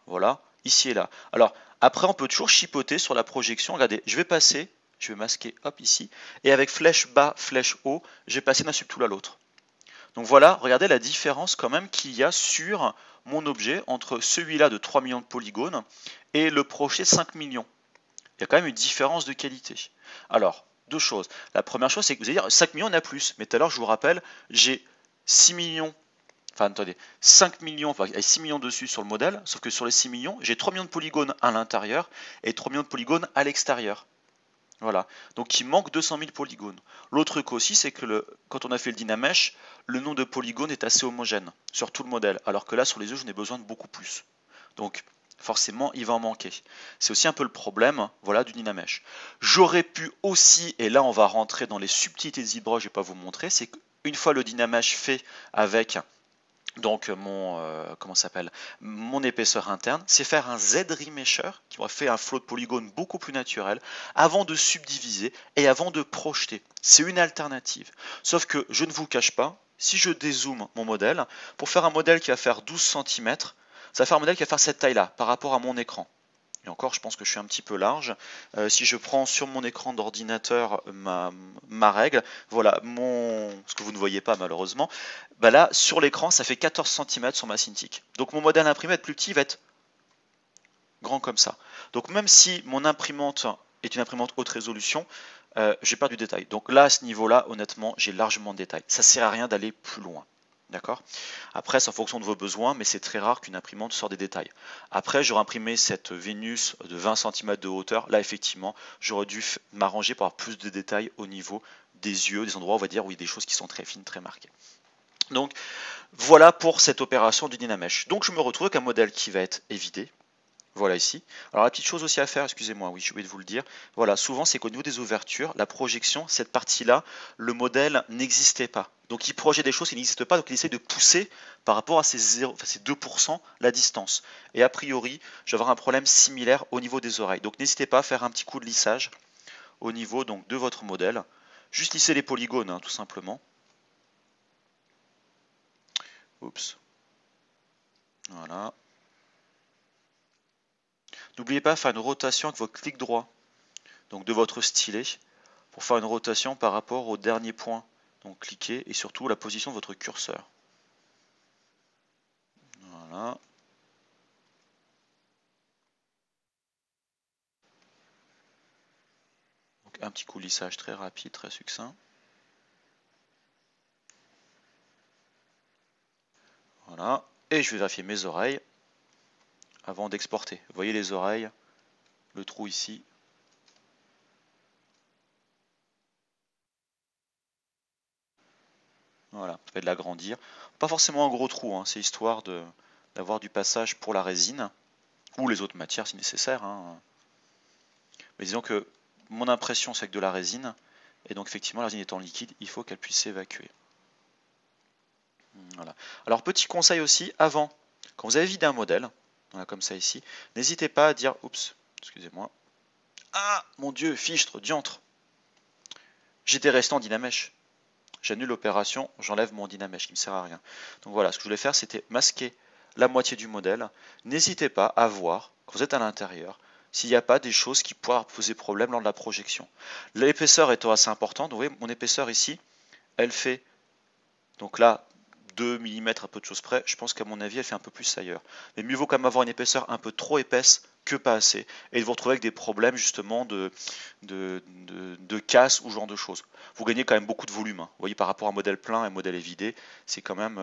Voilà, ici et là. Alors, après, on peut toujours chipoter sur la projection. Regardez, je vais passer, je vais masquer, hop, ici. Et avec flèche bas, flèche haut, je vais passer d'un subtool à l'autre. Donc voilà, regardez la différence quand même qu'il y a sur mon objet entre celui-là de 3 millions de polygones et le projet 5 millions. Il y a quand même une différence de qualité. Alors, deux choses. La première chose, c'est que vous allez dire 5 millions, on a plus. Mais tout à l'heure, je vous rappelle, j'ai 6 millions, enfin attendez, 5 millions, enfin, il y a 6 millions dessus sur le modèle, sauf que sur les 6 millions, j'ai 3 millions de polygones à l'intérieur et 3 millions de polygones à l'extérieur. Voilà, donc il manque 200 000 polygones. L'autre truc aussi, c'est que quand on a fait le Dynamesh, le nombre de polygones est assez homogène sur tout le modèle, alors que là, sur les yeux, j'en ai besoin de beaucoup plus. Donc, forcément, il va en manquer. C'est aussi un peu le problème, voilà, du Dynamesh. J'aurais pu aussi, et là, on va rentrer dans les subtilités de ZBrush, je ne vais pas vous montrer, c'est qu'une fois le Dynamesh fait avec donc mon épaisseur interne, c'est faire un Z-remesher qui aurait fait un flow de polygones beaucoup plus naturel avant de subdiviser et avant de projeter. C'est une alternative. Sauf que je ne vous cache pas, si je dézoome mon modèle, pour faire un modèle qui va faire 12 cm, ça va faire un modèle qui va faire cette taille-là par rapport à mon écran. Et encore, je pense que je suis un petit peu large. Si je prends sur mon écran d'ordinateur ma règle, voilà, ce que vous ne voyez pas malheureusement, bah là, sur l'écran, ça fait 14 cm sur ma Cintiq. Donc mon modèle imprimé va être plus petit, il va être grand comme ça. Donc même si mon imprimante est une imprimante haute résolution, j'ai pas du détail. Donc là, à ce niveau-là, honnêtement, j'ai largement de détail. Ça sert à rien d'aller plus loin. D'accord? Après, c'est en fonction de vos besoins, mais c'est très rare qu'une imprimante sorte des détails. Après, j'aurais imprimé cette Vénus de 20 cm de hauteur. Là, effectivement, j'aurais dû m'arranger pour avoir plus de détails au niveau des yeux, des endroits, on va dire, où il y a des choses qui sont très fines, très marquées. Donc, voilà pour cette opération du Dynamesh. Donc, je me retrouve avec un modèle qui va être évidé. Voilà ici. Alors la petite chose aussi à faire, excusez-moi, oui, j'ai oublié de vous le dire. Voilà, souvent c'est qu'au niveau des ouvertures, la projection, cette partie-là, le modèle n'existait pas. Donc il projette des choses qui n'existent pas, donc il essaie de pousser par rapport à ces 2% la distance. Et a priori, je vais avoir un problème similaire au niveau des oreilles. Donc n'hésitez pas à faire un petit coup de lissage au niveau donc, de votre modèle. Juste lisser les polygones, hein, tout simplement. Oups. Voilà. N'oubliez pas de faire une rotation avec votre clic droit, donc de votre stylet, pour faire une rotation par rapport au dernier point. Donc cliquez et surtout la position de votre curseur. Voilà. Donc un petit coulissage très rapide, très succinct. Voilà. Et je vais vérifier mes oreilles avant d'exporter. Vous voyez les oreilles, le trou ici. Voilà, ça va de l'agrandir. Pas forcément un gros trou, hein, c'est histoire d'avoir du passage pour la résine, ou les autres matières si nécessaire. Hein. Mais disons que mon impression c'est avec de la résine, et donc effectivement la résine étant liquide, il faut qu'elle puisse s'évacuer. Voilà. Alors petit conseil aussi, avant, quand vous avez vidé un modèle, voilà, comme ça ici, n'hésitez pas à dire, oups, excusez-moi, ah mon dieu, fichtre, diantre, j'étais resté en Dynamesh. J'annule l'opération, j'enlève mon Dynamesh qui ne me sert à rien. Donc voilà, ce que je voulais faire, c'était masquer la moitié du modèle. N'hésitez pas à voir, quand vous êtes à l'intérieur, s'il n'y a pas des choses qui pourraient poser problème lors de la projection. L'épaisseur étant assez importante, vous voyez, mon épaisseur ici, elle fait, donc là, 2 mm à peu de choses près, je pense qu'à mon avis, elle fait un peu plus ailleurs. Mais mieux vaut quand même avoir une épaisseur un peu trop épaisse que pas assez, et de vous retrouver avec des problèmes justement de casse ou ce genre de choses. Vous gagnez quand même beaucoup de volume. Hein. Vous voyez, par rapport à un modèle plein et un modèle évidé, c'est quand même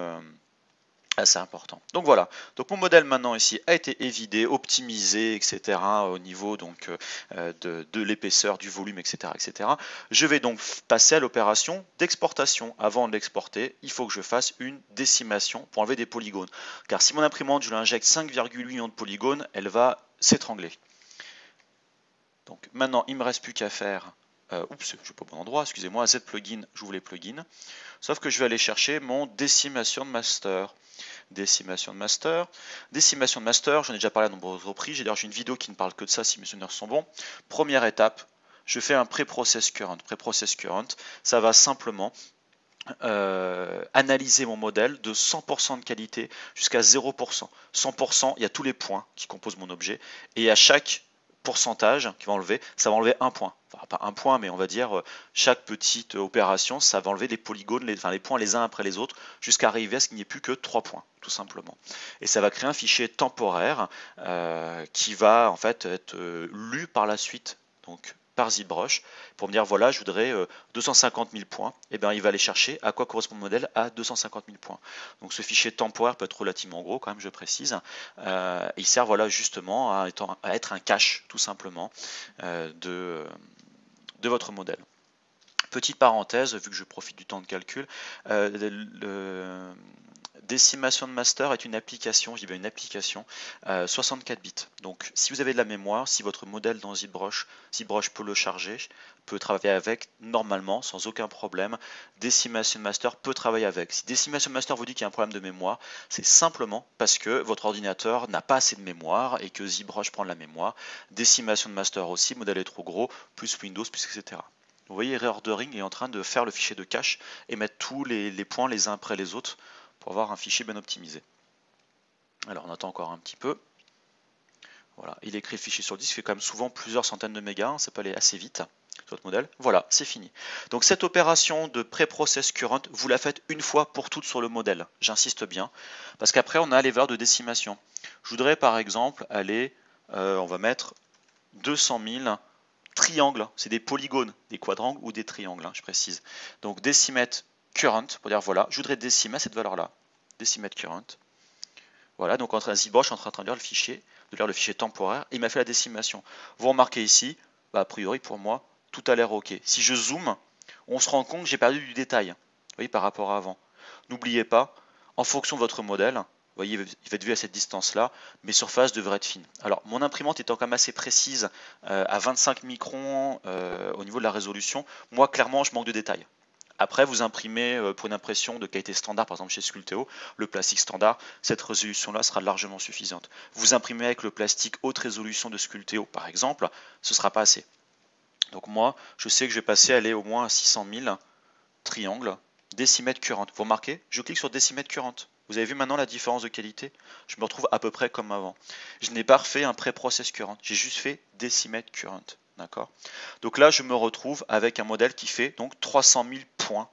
assez important. Donc voilà, donc mon modèle maintenant ici a été évidé, optimisé, etc. au niveau donc de l'épaisseur, du volume, etc., etc. Je vais donc passer à l'opération d'exportation. Avant de l'exporter, il faut que je fasse une décimation pour enlever des polygones. Car si mon imprimante, je l'injecte 5,8 millions de polygones, elle va s'étrangler. Donc maintenant, il ne me reste plus qu'à faire... oups, je ne suis pas au bon endroit, excusez-moi, Z plugin, j'ouvre les plugins. Sauf que je vais aller chercher mon décimation de master. Décimation de master. Décimation de master, j'en ai déjà parlé à de nombreuses reprises. J'ai d'ailleurs une vidéo qui ne parle que de ça si mes souvenirs sont bons. Première étape, je fais un pré-process current. Pré-process current, ça va simplement analyser mon modèle de 100% de qualité jusqu'à 0%. 100%, il y a tous les points qui composent mon objet. Et à chaque pourcentage qui va enlever, ça va enlever un point. Enfin, pas un point, mais on va dire chaque petite opération, ça va enlever les polygones, les points les uns après les autres, jusqu'à arriver à ce qu'il n'y ait plus que 3 points, tout simplement. Et ça va créer un fichier temporaire qui va en fait être lu par la suite. Donc par ZBrush pour me dire voilà, je voudrais 250 000 points. Et bien il va aller chercher à quoi correspond le modèle à 250 000 points. Donc ce fichier temporaire peut être relativement gros quand même, je précise. Il sert voilà justement à être un cache tout simplement de votre modèle. Petite parenthèse, vu que je profite du temps de calcul, décimation de master est une application, je dis bien une application, 64 bits. Donc si vous avez de la mémoire, si votre modèle dans ZBrush peut le charger, peut travailler avec normalement, sans aucun problème. Décimation de master peut travailler avec. Si Décimation de master vous dit qu'il y a un problème de mémoire, c'est simplement parce que votre ordinateur n'a pas assez de mémoire et que ZBrush prend de la mémoire. Décimation de master aussi, le modèle est trop gros, plus Windows, plus etc. Vous voyez, Reordering est en train de faire le fichier de cache et mettre tous les points les uns après les autres pour avoir un fichier bien optimisé. Alors on attend encore un petit peu. Voilà, il écrit le fichier sur le disque, il fait quand même souvent plusieurs centaines de mégas, hein, ça peut aller assez vite sur votre modèle. Voilà, c'est fini. Donc cette opération de pré-process current, vous la faites une fois pour toutes sur le modèle. J'insiste bien, parce qu'après on a les valeurs de décimation. Je voudrais par exemple aller, on va mettre 200 000 triangles, c'est des polygones, des quadrangles ou des triangles, hein, je précise. Donc decimate current, pour dire voilà, je voudrais décimer cette valeur-là. Decimate current. Voilà, donc en train ZBrush, je suis en train de lire le fichier temporaire, et il m'a fait la décimation. Vous remarquez ici, bah, a priori pour moi, tout a l'air ok. Si je zoome, on se rend compte que j'ai perdu du détail, vous voyez, par rapport à avant. N'oubliez pas, en fonction de votre modèle, vous voyez, il va être vu à cette distance-là, mes surfaces devraient être fines. Alors, mon imprimante étant quand même assez précise, à 25 microns au niveau de la résolution, moi, clairement, je manque de détails. Après, vous imprimez pour une impression de qualité standard, par exemple chez Sculpteo, le plastique standard, cette résolution-là sera largement suffisante. Vous imprimez avec le plastique haute résolution de Sculpteo, par exemple, ce ne sera pas assez. Donc moi, je sais que je vais passer à aller au moins à 600 000 triangles, décimètre current. Vous remarquez, je clique sur décimètre current. Vous avez vu maintenant la différence de qualité? Je me retrouve à peu près comme avant. Je n'ai pas refait un pré-process current, j'ai juste fait décimètre current. D'accord. Donc là, je me retrouve avec un modèle qui fait donc 300 000 points.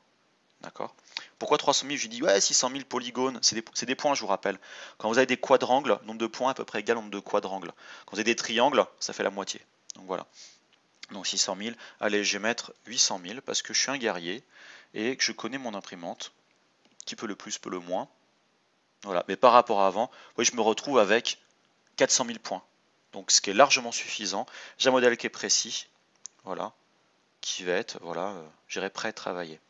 D'accord. Pourquoi 300 000? Je dis ouais, 600 000 polygones, c'est des points, je vous rappelle. Quand vous avez des quadrangles, nombre de points à peu près égal au nombre de quadrangles. Quand vous avez des triangles, ça fait la moitié. Donc voilà. Donc 600 000, allez, je vais mettre 800 000 parce que je suis un guerrier et que je connais mon imprimante, qui peut le plus, peut le moins. Voilà, mais par rapport à avant, oui, je me retrouve avec 400 000 points. Donc ce qui est largement suffisant. J'ai un modèle qui est précis, voilà, qui va être, voilà, j'irai prêt à travailler.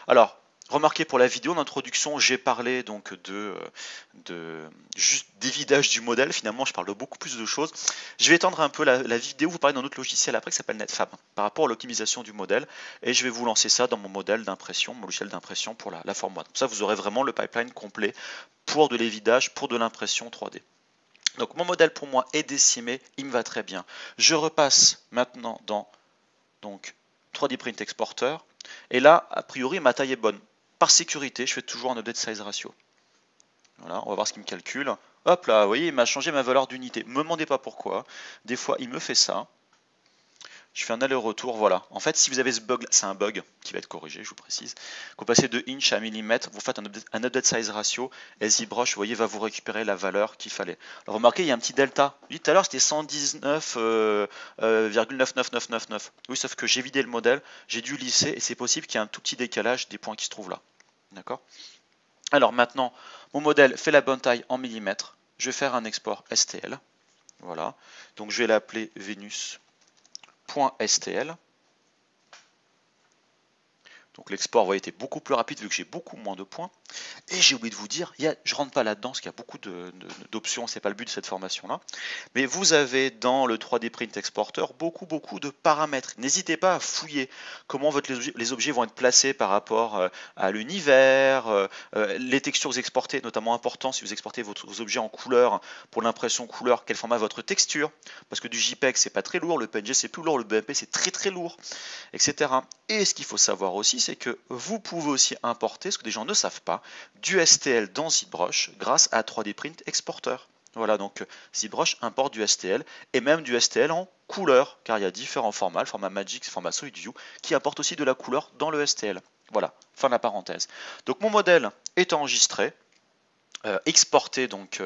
Alors, remarquez pour la vidéo d'introduction, j'ai parlé donc juste d'évidage du modèle. Finalement, je parle de beaucoup plus de choses. Je vais étendre un peu la vidéo, vous parler d'un autre logiciel après qui s'appelle NetFab par rapport à l'optimisation du modèle. Et je vais vous lancer ça dans mon modèle d'impression, mon logiciel d'impression pour la forme web. Comme ça, vous aurez vraiment le pipeline complet pour de l'évidage, pour de l'impression 3D. Donc mon modèle pour moi est décimé, il me va très bien. Je repasse maintenant dans donc 3D Print Exporter. Et là, a priori, ma taille est bonne. Par sécurité, je fais toujours un update size ratio. Voilà, on va voir ce qu'il me calcule. Hop là, vous voyez, il m'a changé ma valeur d'unité. Ne me demandez pas pourquoi. Des fois, il me fait ça. Je fais un aller-retour, voilà. En fait, si vous avez ce bug, c'est un bug qui va être corrigé, je vous précise. Quand vous passez de inch à millimètre, vous faites un update size ratio, et ZBrush, vous voyez, va vous récupérer la valeur qu'il fallait. Alors, remarquez, il y a un petit delta. Tout à l'heure, c'était 119,99999. Oui, sauf que j'ai vidé le modèle, j'ai dû lisser, et c'est possible qu'il y ait un tout petit décalage des points qui se trouvent là. D'accord? Alors maintenant, mon modèle fait la bonne taille en millimètres. Je vais faire un export STL. Voilà. Donc, je vais l'appeler Venus.stl. Donc l'export, vous voyez, était beaucoup plus rapide vu que j'ai beaucoup moins de points. Et j'ai oublié de vous dire, je ne rentre pas là-dedans parce qu'il y a beaucoup d'options, c'est pas le but de cette formation-là. Mais vous avez dans le 3D Print Exporter beaucoup de paramètres. N'hésitez pas à fouiller comment les objets vont être placés par rapport à l'univers, les textures que vous exportez, notamment important si vous exportez vos objets en couleur, pour l'impression couleur, quel format votre texture, parce que du JPEG c'est pas très lourd, le PNG c'est plus lourd, le BMP c'est très lourd, etc. Et ce qu'il faut savoir aussi, c'est que vous pouvez aussi importer, ce que des gens ne savent pas, du STL dans ZBrush grâce à 3D Print Exporter. Voilà, donc ZBrush importe du STL et même du STL en couleur, car il y a différents formats, le format Magic, le format Solid View, qui apportent aussi de la couleur dans le STL. Voilà, fin de la parenthèse. Donc mon modèle est enregistré, exporté donc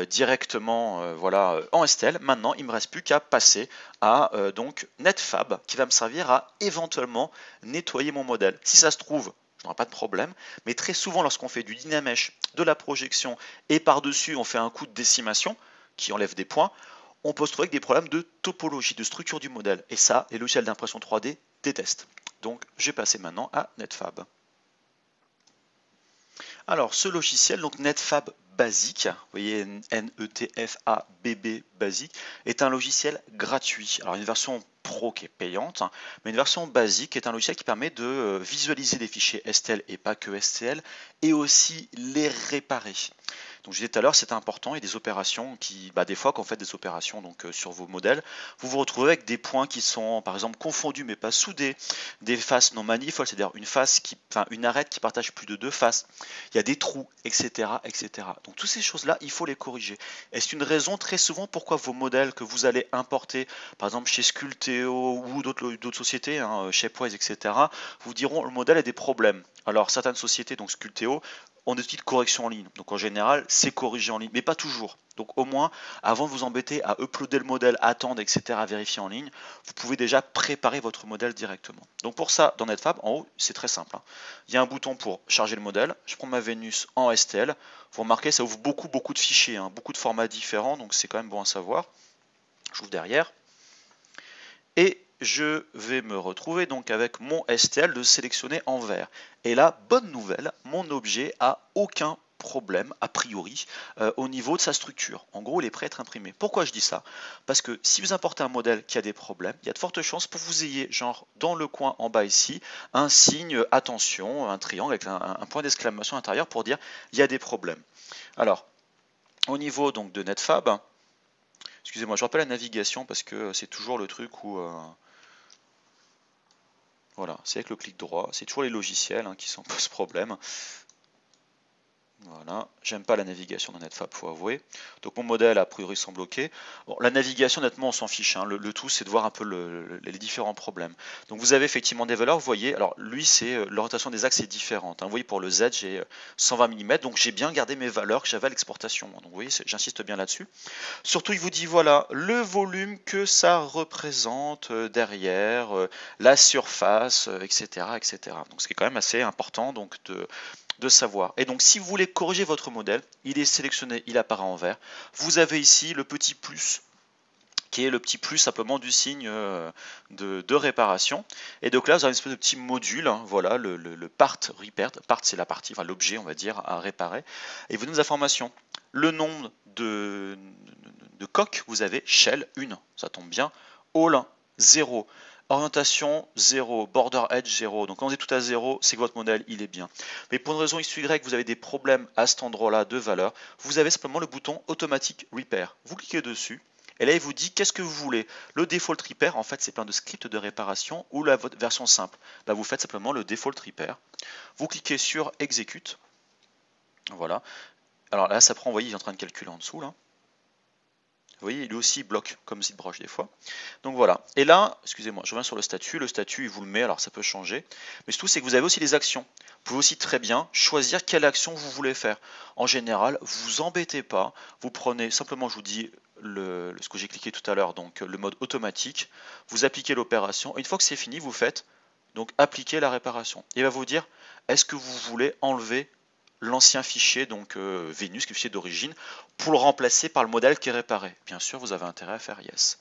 directement voilà, en STL. Maintenant, il ne me reste plus qu'à passer à donc NetFab qui va me servir à éventuellement nettoyer mon modèle. Si ça se trouve, je n'aurai pas de problème, mais très souvent lorsqu'on fait du Dynamesh, de la projection et par-dessus on fait un coup de décimation qui enlève des points, on peut se trouver avec des problèmes de topologie, de structure du modèle. Et ça, les logiciels d'impression 3D détestent. Donc je vais passer maintenant à NetFab. Alors, ce logiciel, donc NetFab Basic, vous voyez NETFABB Basic, est un logiciel gratuit. Alors, une version Pro qui est payante, mais une version basique est un logiciel qui permet de visualiser des fichiers STL et pas que STL, et aussi les réparer. Donc je disais tout à l'heure, c'est important, il y a des opérations qui, des fois quand vous faites des opérations donc, sur vos modèles, vous vous retrouvez avec des points qui sont par exemple confondus mais pas soudés, des faces non manifoldes, c'est-à-dire une arête qui partage plus de deux faces, il y a des trous, etc. etc. Donc toutes ces choses-là, il faut les corriger. Et c'est une raison très souvent pourquoi vos modèles que vous allez importer, par exemple chez Sculpteo ou d'autres sociétés, Shapeways, etc., vous diront le modèle a des problèmes. Alors certaines sociétés, donc Sculpteo, ont des outils de correction en ligne. Donc en général, c'est corrigé en ligne, mais pas toujours. Donc au moins, avant de vous embêter à uploader le modèle, attendre, etc., à vérifier en ligne, vous pouvez déjà préparer votre modèle directement. Donc pour ça, dans NetFab, en haut, c'est très simple. Il y a un bouton pour charger le modèle. Je prends ma Vénus en STL. Vous remarquez, ça ouvre beaucoup de fichiers, beaucoup de formats différents, donc c'est quand même bon à savoir. J'ouvre derrière. Et je vais me retrouver donc avec mon STL de sélectionner en vert. Et là, bonne nouvelle, mon objet a aucun problème a priori au niveau de sa structure. En gros, il est prêt à être imprimé. Pourquoi je dis ça? Parce que si vous importez un modèle qui a des problèmes, il y a de fortes chances pour que vous ayez, genre dans le coin en bas ici, un signe attention, un triangle avec un point d'exclamation à l'intérieur pour dire il y a des problèmes. Alors, au niveau donc de NetFab, excusez-moi, je rappelle la navigation parce que c'est toujours le truc où voilà, c'est avec le clic droit, c'est toujours les logiciels qui posent problème. Voilà, j'aime pas la navigation dans NetFab, faut avouer. Donc mon modèle a priori semble ok. Bon, la navigation, honnêtement, on s'en fiche, hein. Le tout, c'est de voir un peu les différents problèmes. Donc vous avez effectivement des valeurs, vous voyez, alors lui, c'est l'orientation des axes est différente, hein. Vous voyez, pour le Z, j'ai 120 mm, donc j'ai bien gardé mes valeurs que j'avais à l'exportation. Donc vous voyez, j'insiste bien là-dessus. Surtout, il vous dit, voilà, le volume que ça représente derrière, la surface, etc., etc. Donc ce qui est quand même assez important donc de savoir. Et donc si vous voulez corriger votre modèle, il est sélectionné, il apparaît en vert. Vous avez ici le petit plus qui est le petit plus simplement du signe de réparation. Et donc là, vous avez une espèce de petit module, hein, voilà, le part repair. Part, c'est la partie, enfin l'objet, on va dire, à réparer. Et vous donne des informations. Le nombre de coques, vous avez shell 1, ça tombe bien. All 0. Orientation 0, border edge 0. Donc quand vous êtes tout à 0, c'est que votre modèle il est bien. Mais pour une raison X ou Y, vous avez des problèmes à cet endroit-là de valeur. Vous avez simplement le bouton automatique repair. Vous cliquez dessus. Et là, il vous dit qu'est-ce que vous voulez. Le default repair, en fait, c'est plein de scripts de réparation ou la version simple. Là, vous faites simplement le default repair. Vous cliquez sur execute. Voilà. Alors là, ça prend, vous voyez, il est en train de calculer en dessous, là. Vous voyez, lui aussi il bloque comme ZBrush des fois. Donc voilà. Et là, excusez-moi, je reviens sur le statut. Le statut, il vous le met, alors ça peut changer. Mais surtout, c'est que vous avez aussi les actions. Vous pouvez aussi très bien choisir quelle action vous voulez faire. En général, vous embêtez pas. Vous prenez simplement, je vous dis, ce que j'ai cliqué tout à l'heure, donc le mode automatique. Vous appliquez l'opération. Une fois que c'est fini, vous faites donc appliquer la réparation. Il va vous dire, est-ce que vous voulez enlever l'ancien fichier, donc Vénus, qui est le fichier d'origine, pour le remplacer par le modèle qui est réparé. Bien sûr, vous avez intérêt à faire yes.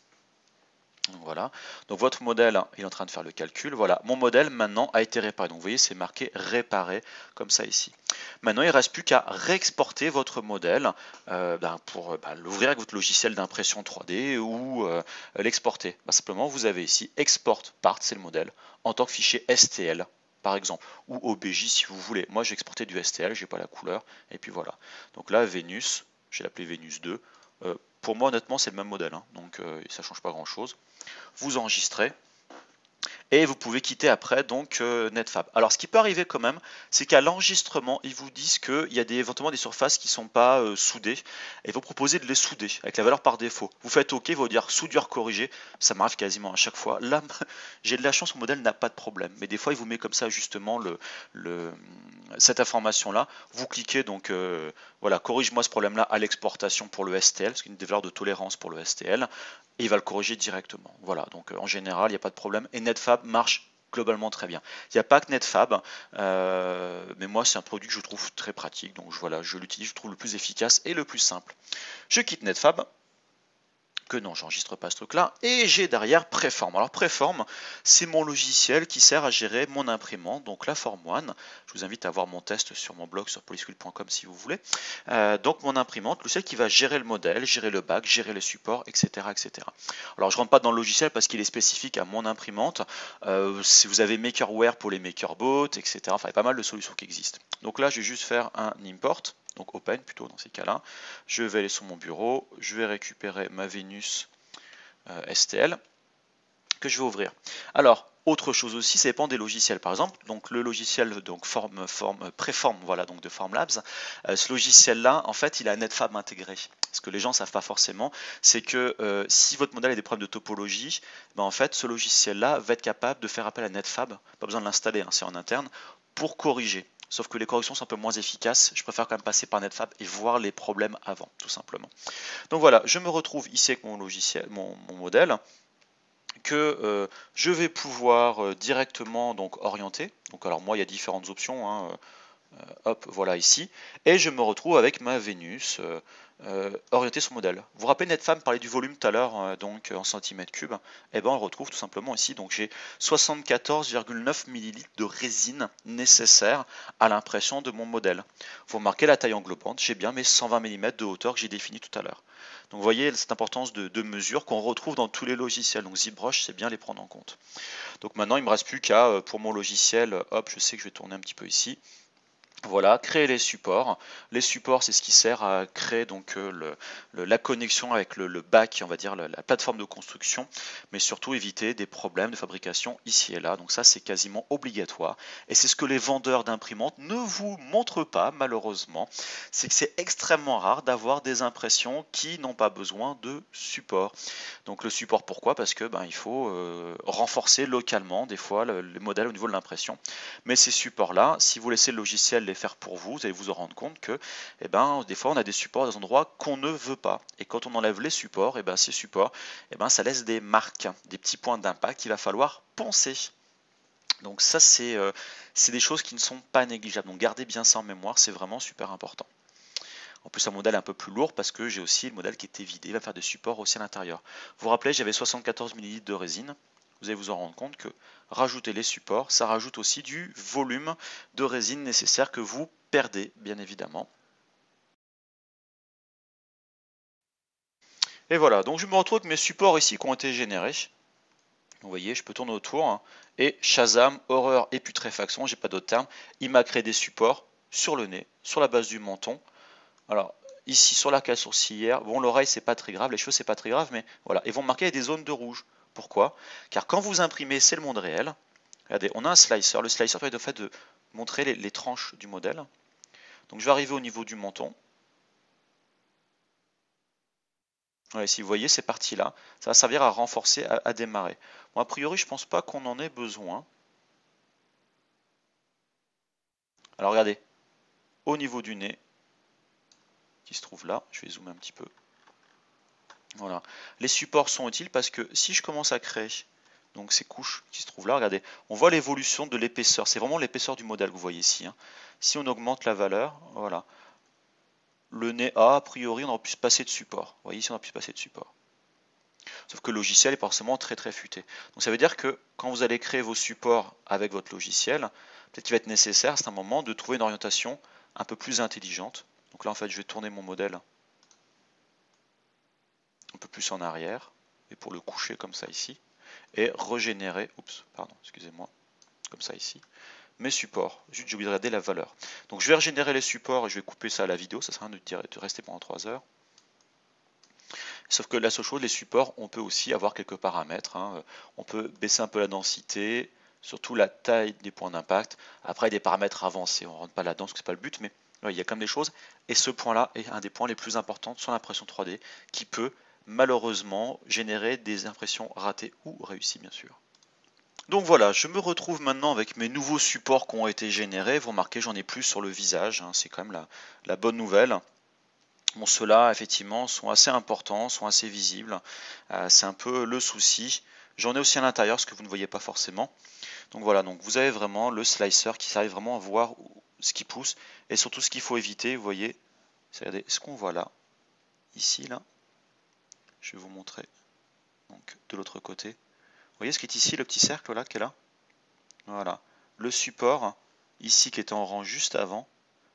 Donc voilà. Donc votre modèle, il est en train de faire le calcul. Voilà, mon modèle maintenant a été réparé. Donc vous voyez, c'est marqué réparé comme ça ici. Maintenant, il ne reste plus qu'à réexporter votre modèle pour l'ouvrir avec votre logiciel d'impression 3D ou l'exporter. Simplement, vous avez ici export part, c'est le modèle, en tant que fichier STL par exemple, ou OBJ si vous voulez. Moi j'ai exporté du STL, j'ai pas la couleur, et puis voilà. Donc là, Vénus, j'ai l'appelé Vénus 2. Pour moi honnêtement c'est le même modèle, hein, donc ça change pas grand chose. Vous enregistrez, et vous pouvez quitter après donc NetFab. Alors ce qui peut arriver quand même, c'est qu'à l'enregistrement, ils vous disent qu'il y a éventuellement des surfaces qui ne sont pas soudées, et vous proposez de les souder avec la valeur par défaut. Vous faites OK, vous dire soudure corrigée, ça m'arrive quasiment à chaque fois. Là, j'ai de la chance, mon modèle n'a pas de problème, mais des fois il vous met comme ça justement cette information-là. Vous cliquez donc, voilà, corrige-moi ce problème-là à l'exportation pour le STL, parce qu'il y a une valeur de tolérance pour le STL, et il va le corriger directement. Voilà, donc en général, il n'y a pas de problème, et NetFab marche globalement très bien. Il n'y a pas que NetFab, mais moi c'est un produit que je trouve très pratique, donc voilà, je l'utilise, je trouve le plus efficace et le plus simple. Je quitte NetFab, que non, j'enregistre pas ce truc-là, et j'ai derrière Preform. Alors Preform, c'est mon logiciel qui sert à gérer mon imprimante, donc la Form One. Je vous invite à voir mon test sur mon blog sur polyschool.com si vous voulez. Donc mon imprimante, le logiciel qui va gérer le modèle, gérer le bac, gérer les supports, etc., etc. Alors je rentre pas dans le logiciel parce qu'il est spécifique à mon imprimante. Si vous avez MakerWare pour les MakerBots, etc. Enfin, il y a pas mal de solutions qui existent. Donc là, je vais juste faire un import. Donc open plutôt dans ces cas-là. Je vais aller sur mon bureau, je vais récupérer ma Vénus STL que je vais ouvrir. Alors, autre chose aussi, ça dépend des logiciels. Par exemple, donc le logiciel donc Preform, voilà, donc de Formlabs, ce logiciel-là, en fait, il a NetFab intégré. Ce que les gens ne savent pas forcément, c'est que si votre modèle a des problèmes de topologie, ben en fait, ce logiciel-là va être capable de faire appel à NetFab, pas besoin de l'installer, hein, c'est en interne, pour corriger. Sauf que les corrections sont un peu moins efficaces. Je préfère quand même passer par NetFab et voir les problèmes avant, tout simplement. Donc voilà, je me retrouve ici avec mon logiciel, mon modèle, que je vais pouvoir directement donc orienter. Donc alors moi, il y a différentes options, hein, hop, voilà ici, et je me retrouve avec ma Vénus orientée sur modèle. Vous vous rappelez, NetFab parlait du volume tout à l'heure, donc en centimètres cubes, et ben on le retrouve tout simplement ici. Donc j'ai 74,9 ml de résine nécessaire à l'impression de mon modèle. Vous remarquez la taille englobante, j'ai bien mes 120 mm de hauteur que j'ai défini tout à l'heure. Donc vous voyez cette importance de mesure qu'on retrouve dans tous les logiciels. Donc ZBrush, c'est bien les prendre en compte. Donc maintenant, il ne me reste plus qu'à, pour mon logiciel, hop, je sais que je vais tourner un petit peu ici. Voilà, créer les supports. Les supports, c'est ce qui sert à créer donc la connexion avec le back, on va dire la plateforme de construction, mais surtout éviter des problèmes de fabrication ici et là. Donc ça, c'est quasiment obligatoire. Et c'est ce que les vendeurs d'imprimantes ne vous montrent pas, malheureusement. C'est que c'est extrêmement rare d'avoir des impressions qui n'ont pas besoin de support. Donc le support, pourquoi? Parce que il faut renforcer localement des fois le modèle au niveau de l'impression. Mais ces supports-là, si vous laissez le logiciel les faire pour vous, vous allez vous en rendre compte que des fois on a des supports à des endroits qu'on ne veut pas. Et quand on enlève les supports, ces supports, ça laisse des marques, des petits points d'impact qu'il va falloir poncer. Donc ça, c'est des choses qui ne sont pas négligeables. Donc gardez bien ça en mémoire, c'est vraiment super important. En plus, un modèle un peu plus lourd parce que j'ai aussi le modèle qui était vidé. Il va faire des supports aussi à l'intérieur. Vous vous rappelez, j'avais 74 ml de résine. Vous allez vous en rendre compte que rajouter les supports, ça rajoute aussi du volume de résine nécessaire que vous perdez, bien évidemment. Et voilà, donc je me retrouve avec mes supports ici qui ont été générés. Vous voyez, je peux tourner autour. Et Shazam, horreur et putréfaction, j'ai pas d'autre terme, il m'a créé des supports sur le nez, sur la base du menton. Alors, ici, sur la cale sourcilière, bon, l'oreille, c'est pas très grave, les cheveux, c'est pas très grave, mais voilà, ils vont marquer des zones de rouge. Pourquoi? Car quand vous imprimez, c'est le monde réel. Regardez, on a un slicer. Le slicer permet de fait de montrer les tranches du modèle. Donc, je vais arriver au niveau du menton. Voilà, si vous voyez ces parties-là, ça va servir à renforcer, à démarrer. Bon, a priori, je pense pas qu'on en ait besoin. Alors, regardez, au niveau du nez, qui se trouve là, je vais zoomer un petit peu. Voilà. Les supports sont utiles parce que si je commence à créer donc ces couches qui se trouvent là, regardez, on voit l'évolution de l'épaisseur. C'est vraiment l'épaisseur du modèle que vous voyez ici. Si on augmente la valeur, voilà. Le nez A priori, on aurait pu se passer de support. Vous voyez ici, on aurait pu se passer de support. Sauf que le logiciel est forcément très très futé. Donc ça veut dire que quand vous allez créer vos supports avec votre logiciel, peut-être qu'il va être nécessaire à un moment de trouver une orientation un peu plus intelligente. Donc là, en fait, je vais tourner mon modèle un peu plus en arrière, et pour le coucher comme ça ici, et régénérer, excusez-moi, comme ça ici, mes supports. Juste, j'ai oublié de regarder la valeur. Donc je vais régénérer les supports et je vais couper ça à la vidéo, ça sert à rien de rester pendant 3 heures. Sauf que la seule chose, les supports, on peut aussi avoir quelques paramètres. On peut baisser un peu la densité, surtout la taille des points d'impact. Après, des paramètres avancés, on ne rentre pas là-dedans parce que ce n'est pas le but, mais il y a quand même des choses. Et ce point-là est un des points les plus importants sur l'impression 3D qui peut malheureusement générer des impressions ratées ou réussies, bien sûr. Donc voilà, je me retrouve maintenant avec mes nouveaux supports qui ont été générés. Vous remarquez, j'en ai plus sur le visage, c'est quand même la bonne nouvelle. Bon, ceux-là, effectivement, sont assez importants, sont assez visibles. C'est un peu le souci. J'en ai aussi à l'intérieur, ce que vous ne voyez pas forcément. Donc voilà, donc vous avez vraiment le slicer qui arrive vraiment à voir ce qui pousse et surtout ce qu'il faut éviter. Vous voyez, regardez ce qu'on voit là, ici, là. Je vais vous montrer. Donc de l'autre côté. Vous voyez ce qui est ici, le petit cercle là, qui est là? Voilà. Le support, ici, qui était en rang juste avant,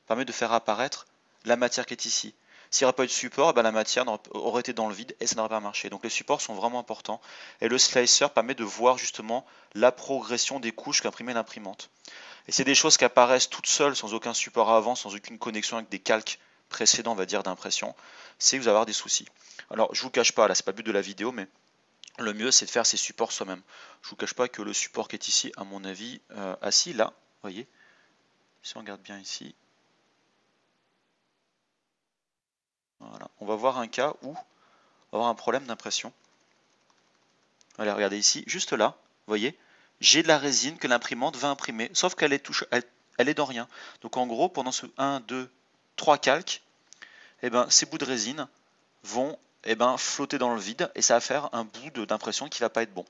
permet de faire apparaître la matière qui est ici. S'il n'y aurait pas eu de support, la matière aurait été dans le vide et ça n'aurait pas marché. Donc les supports sont vraiment importants. Et le slicer permet de voir justement la progression des couches qu'imprimait l'imprimante. Et c'est des choses qui apparaissent toutes seules, sans aucun support avant, sans aucune connexion avec des calques précédents, on va dire, d'impression. C'est que vous allez avoir des soucis. Alors je vous cache pas, là c'est pas le but de la vidéo, mais le mieux c'est de faire ces supports soi-même. Je vous cache pas que le support qui est ici, à mon avis, assis là, vous voyez, si on regarde bien ici, voilà. On va voir un cas où on va avoir un problème d'impression. Allez, regardez ici, juste là, vous voyez, j'ai de la résine que l'imprimante va imprimer, sauf qu'elle est, elle est dans rien. Donc en gros, pendant ce 1, 2, 3 calques, ces bouts de résine vont flotter dans le vide et ça va faire un bout d'impression qui ne va pas être bon.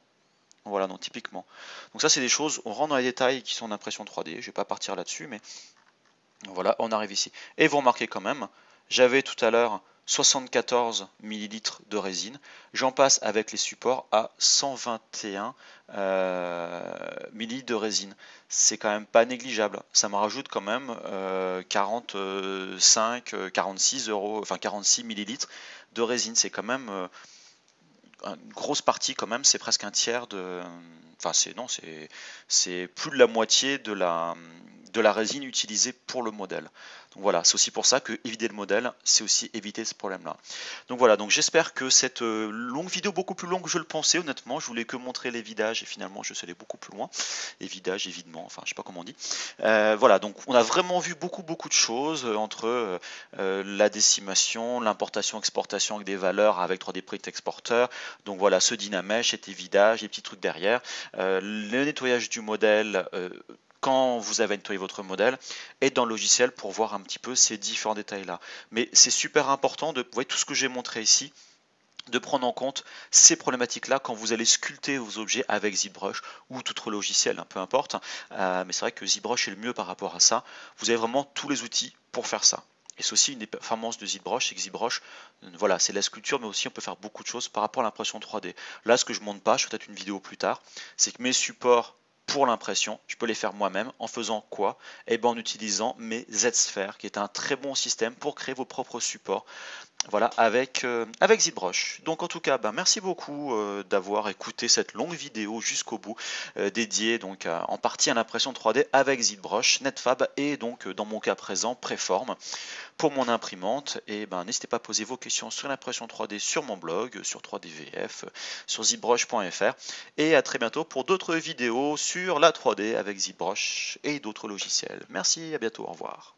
Voilà, donc typiquement. Donc ça, c'est des choses, on rentre dans les détails qui sont d'impression 3D, je ne vais pas partir là-dessus, mais voilà, on arrive ici. Et vous remarquez quand même, j'avais tout à l'heure 74 ml de résine. J'en passe avec les supports à 121 ml de résine. C'est quand même pas négligeable. Ça me rajoute quand même 46 euros, enfin 46 ml de résine. C'est quand même une grosse partie quand même, c'est presque un tiers de... Enfin, c'est plus de la moitié de la résine utilisée pour le modèle. Donc voilà, c'est aussi pour ça que éviter le modèle, c'est aussi éviter ce problème-là. Donc voilà, donc j'espère que cette longue vidéo, beaucoup plus longue que je le pensais, honnêtement, je voulais que montrer les vidages et finalement je suis allé beaucoup plus loin. Et vidage, évidemment, enfin je sais pas comment on dit. Voilà, donc on a vraiment vu beaucoup de choses entre la décimation, l'importation, exportation avec des valeurs avec 3D Print Exporter. Donc voilà, ce Dynamesh, cet évidage, les petits trucs derrière. Le nettoyage du modèle quand vous avez nettoyé votre modèle et dans le logiciel pour voir un petit peu ces différents détails-là. Mais c'est super important de, vous voyez tout ce que j'ai montré ici, de prendre en compte ces problématiques-là quand vous allez sculpter vos objets avec ZBrush ou tout autre logiciel, hein, peu importe. Mais c'est vrai que ZBrush est le mieux par rapport à ça. Vous avez vraiment tous les outils pour faire ça. Et c'est aussi une des performances de ZBrush, c'est que ZBrush, voilà, c'est la sculpture, mais aussi on peut faire beaucoup de choses par rapport à l'impression 3D. Là, ce que je ne montre pas, je ferai peut-être une vidéo plus tard, c'est que mes supports pour l'impression, je peux les faire moi-même en faisant quoi? Eh bien en utilisant mes Z-Sphere, qui est un très bon système pour créer vos propres supports. Voilà, avec ZBrush. Donc en tout cas, ben, merci beaucoup d'avoir écouté cette longue vidéo jusqu'au bout, dédiée donc en partie à l'impression 3D avec ZBrush, Netfab et donc dans mon cas présent Préform pour mon imprimante. Et ben n'hésitez pas à poser vos questions sur l'impression 3D sur mon blog, sur 3DVF, sur ZBrush.fr. Et à très bientôt pour d'autres vidéos sur la 3D avec ZBrush et d'autres logiciels. Merci, à bientôt, au revoir.